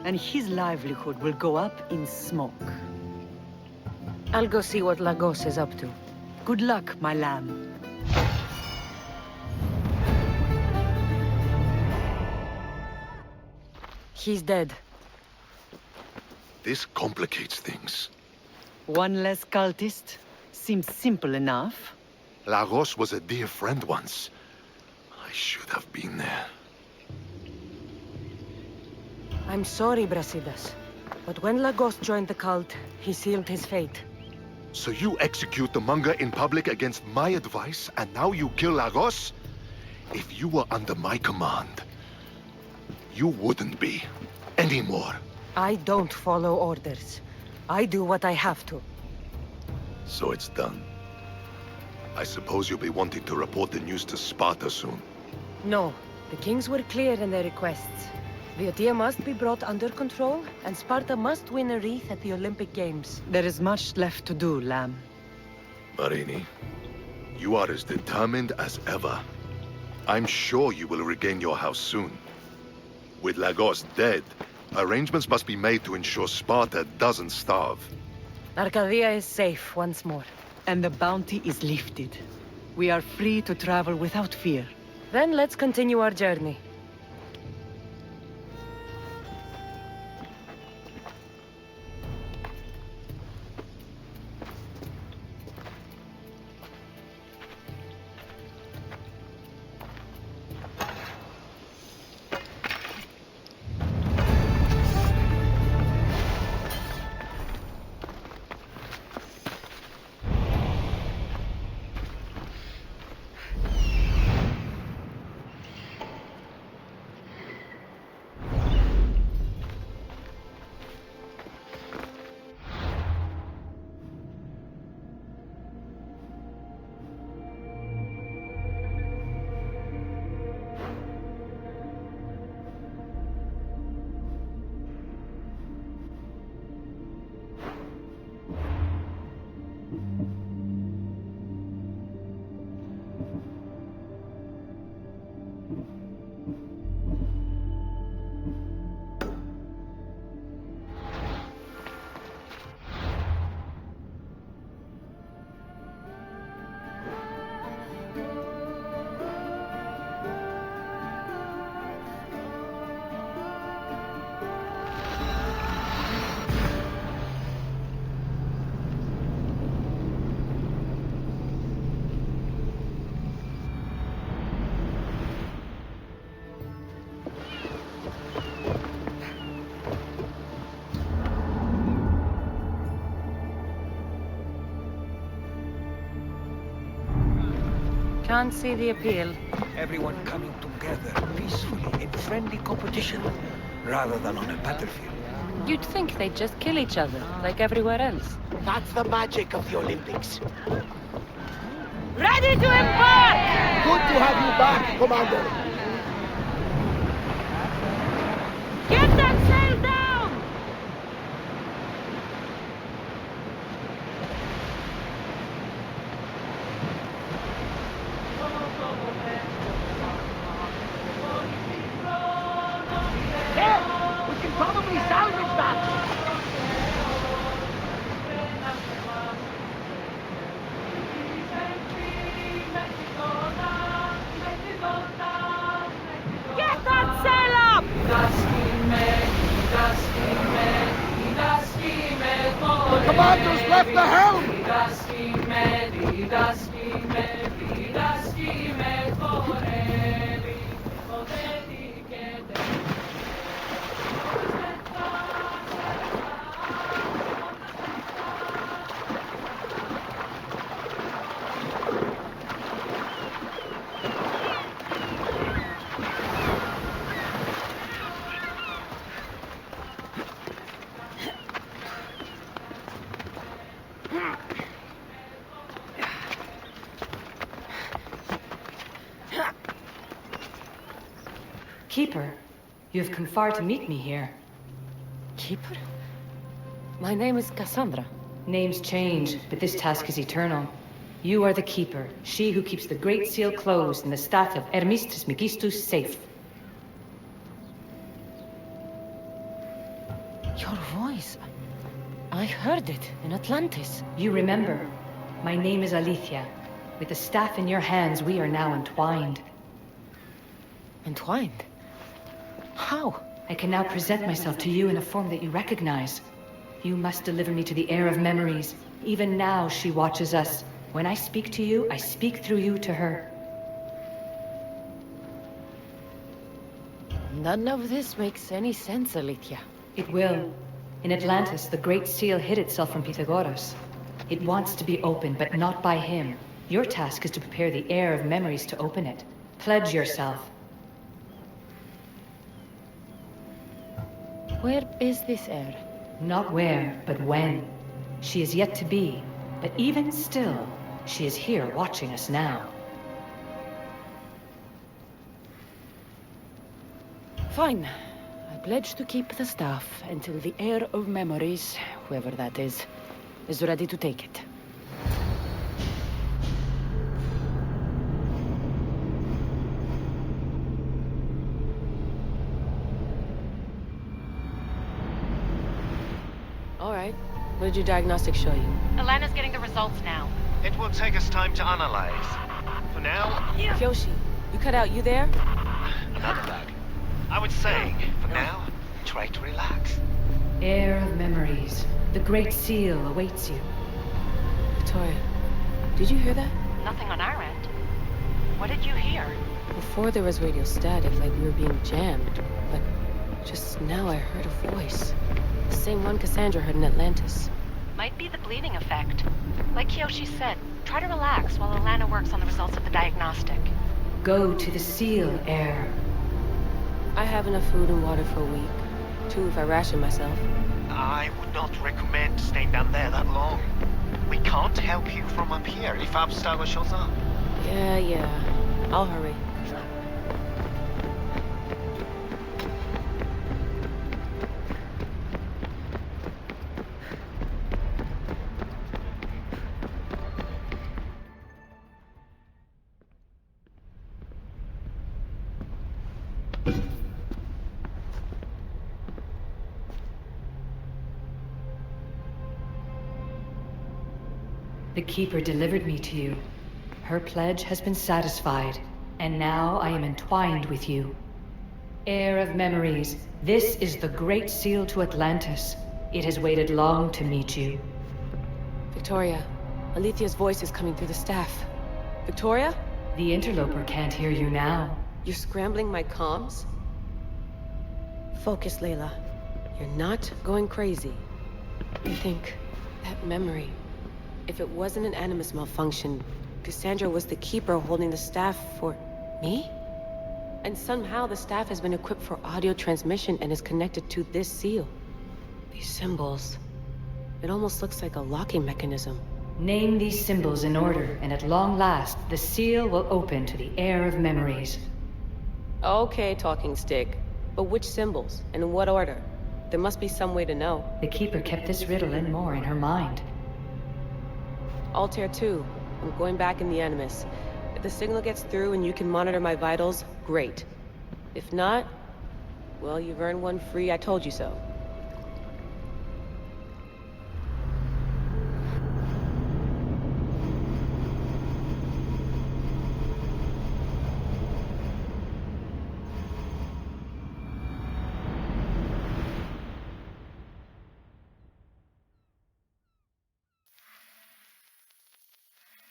and his livelihood will go up in smoke. I'll go see what Lagos is up to. Good luck, my lamb. He's dead. This complicates things. One less cultist? Seems simple enough. Lagos was a dear friend once. I should have been there. I'm sorry, Brasidas. But when Lagos joined the cult, he sealed his fate. So you execute the Manga in public against my advice, and now you kill Lagos? If you were under my command, you wouldn't be. Anymore. I don't follow orders. I do what I have to. So it's done. I suppose you'll be wanting to report the news to Sparta soon. No. The kings were clear in their requests. Viotia must be brought under control, and Sparta must win a wreath at the Olympic Games. There is much left to do, Lamb. Marini, you are as determined as ever. I'm sure you will regain your house soon. With Lagos dead, arrangements must be made to ensure Sparta doesn't starve. Arcadia is safe once more. And the bounty is lifted. We are free to travel without fear. Then let's continue our journey. Can't see the appeal. Everyone coming together peacefully in friendly competition, rather than on a battlefield. You'd think they'd just kill each other, like everywhere else. That's the magic of the Olympics. Ready to embark! Good to have you back, Commander. Get that sail down! There! We can probably salvage that! Get that sail up! Come Commandos left the helm! Keeper, you have come far to meet me here. Keeper? My name is Kassandra. Names change, but this task is eternal. You are the Keeper, she who keeps the Great Seal closed and the staff of Hermes Trismegistus safe. Your voice. I heard it in Atlantis. You remember. My name is Alethea. With the staff in your hands, we are now entwined. Entwined? How? I can now present myself to you in a form that you recognize. You must deliver me to the heir of memories. Even now, she watches us. When I speak to you, I speak through you to her. None of this makes any sense, Alethea. It will. In Atlantis, the Great Seal hid itself from Pythagoras. It wants to be opened, but not by him. Your task is to prepare the heir of memories to open it. Pledge yourself. Where is this heir? Not where, but when. She is yet to be, but even still, she is here watching us now. Fine. I pledge to keep the staff until the heir of memories, whoever that is ready to take it. All right. What did your diagnostic show you? Alana's getting the results now. It will take us time to analyze. For now... Kyoshi, you cut out. You there? Another bug. I would say, for now, try to relax. Heir of memories. The Great Seal awaits you. Victoria, did you hear that? Nothing on our end. What did you hear? Before there was radio static, like we were being jammed. But just now I heard a voice. The same one Kassandra heard in Atlantis. Might be the bleeding effect. Like Kyoshi said, try to relax while Alana works on the results of the diagnostic. Go to the Seal, heir. I have enough food and water for a week. 2 if I ration myself. I would not recommend staying down there that long. We can't help you from up here if Abstergo shows up. Yeah. I'll hurry. The Keeper delivered me to you. Her pledge has been satisfied, and now I am entwined with you. Heir of memories, this is the Great Seal to Atlantis. It has waited long to meet you. Victoria, Alethea's voice is coming through the staff. Victoria? The interloper can't hear you now. You're scrambling my comms? Focus, Layla. You're not going crazy. I think that memory... If it wasn't an Animus malfunction, Kassandra was the Keeper holding the staff for... me? And somehow the staff has been equipped for audio transmission and is connected to this seal. These symbols... It almost looks like a locking mechanism. Name these symbols in order, and at long last, the seal will open to the heir of memories. Okay, talking stick. But which symbols, and in what order? There must be some way to know. The Keeper kept this riddle and more in her mind. Altair 2. I'm going back in the Animus. If the signal gets through and you can monitor my vitals, great. If not, well, you've earned one free I told you so.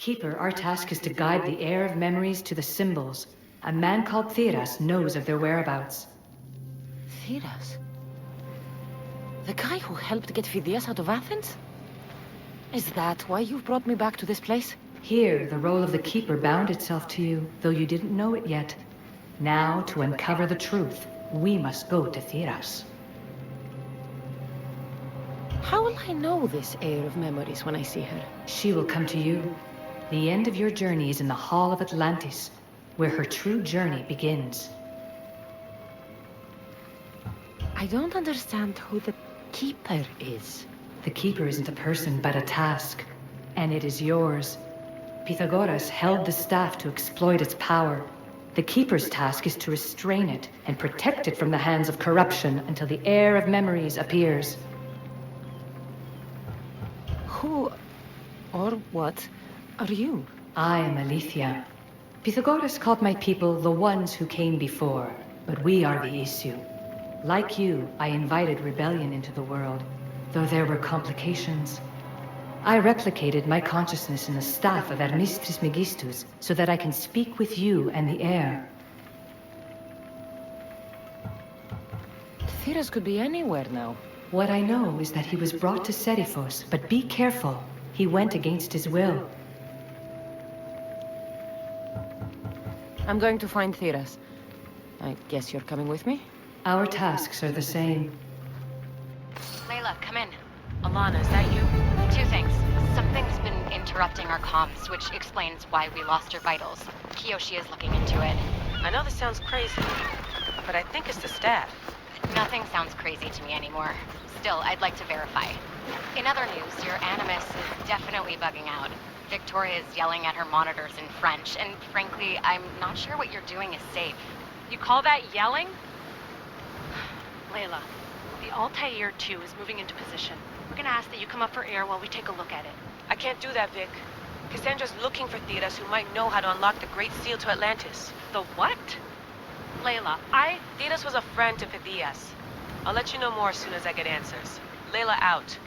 Keeper, our task is to guide the heir of memories to the symbols. A man called Theras knows of their whereabouts. Theras? The guy who helped get Phidias out of Athens? Is that why you've brought me back to this place? Here, the role of the Keeper bound itself to you, though you didn't know it yet. Now, to uncover the truth, we must go to Theras. How will I know this heir of memories when I see her? She will come to you. The end of your journey is in the Hall of Atlantis, where her true journey begins. I don't understand who the Keeper is. The Keeper isn't a person, but a task. And it is yours. Pythagoras held the staff to exploit its power. The Keeper's task is to restrain it and protect it from the hands of corruption until the heir of memories appears. Who or what are you? I am Aletheia. Pythagoras called my people the ones who came before, but we are the issue. Like you, I invited rebellion into the world, though there were complications. I replicated my consciousness in the staff of Hermes Trismegistus so that I can speak with you and the heir. Theras could be anywhere now. What I know is that he was brought to Seriphos, but be careful. He went against his will. I'm going to find Theras. I guess you're coming with me? Our tasks are the same. Layla, come in. Alana, is that you? Two things. Something's been interrupting our comms, which explains why we lost your vitals. Kiyoshi is looking into it. I know this sounds crazy, but I think it's the staff. Nothing sounds crazy to me anymore. Still, I'd like to verify. In other news, your Animus is definitely bugging out. Victoria is yelling at her monitors in French, and frankly, I'm not sure what you're doing is safe. You call that yelling? Layla, the Altair 2 is moving into position. We're gonna ask that you come up for air while we take a look at it. I can't do that, Vic. Kassandra's looking for Theras who might know how to unlock the Great Seal to Atlantis. The what? Layla, Theras was a friend to Phidias. I'll let you know more as soon as I get answers. Layla out.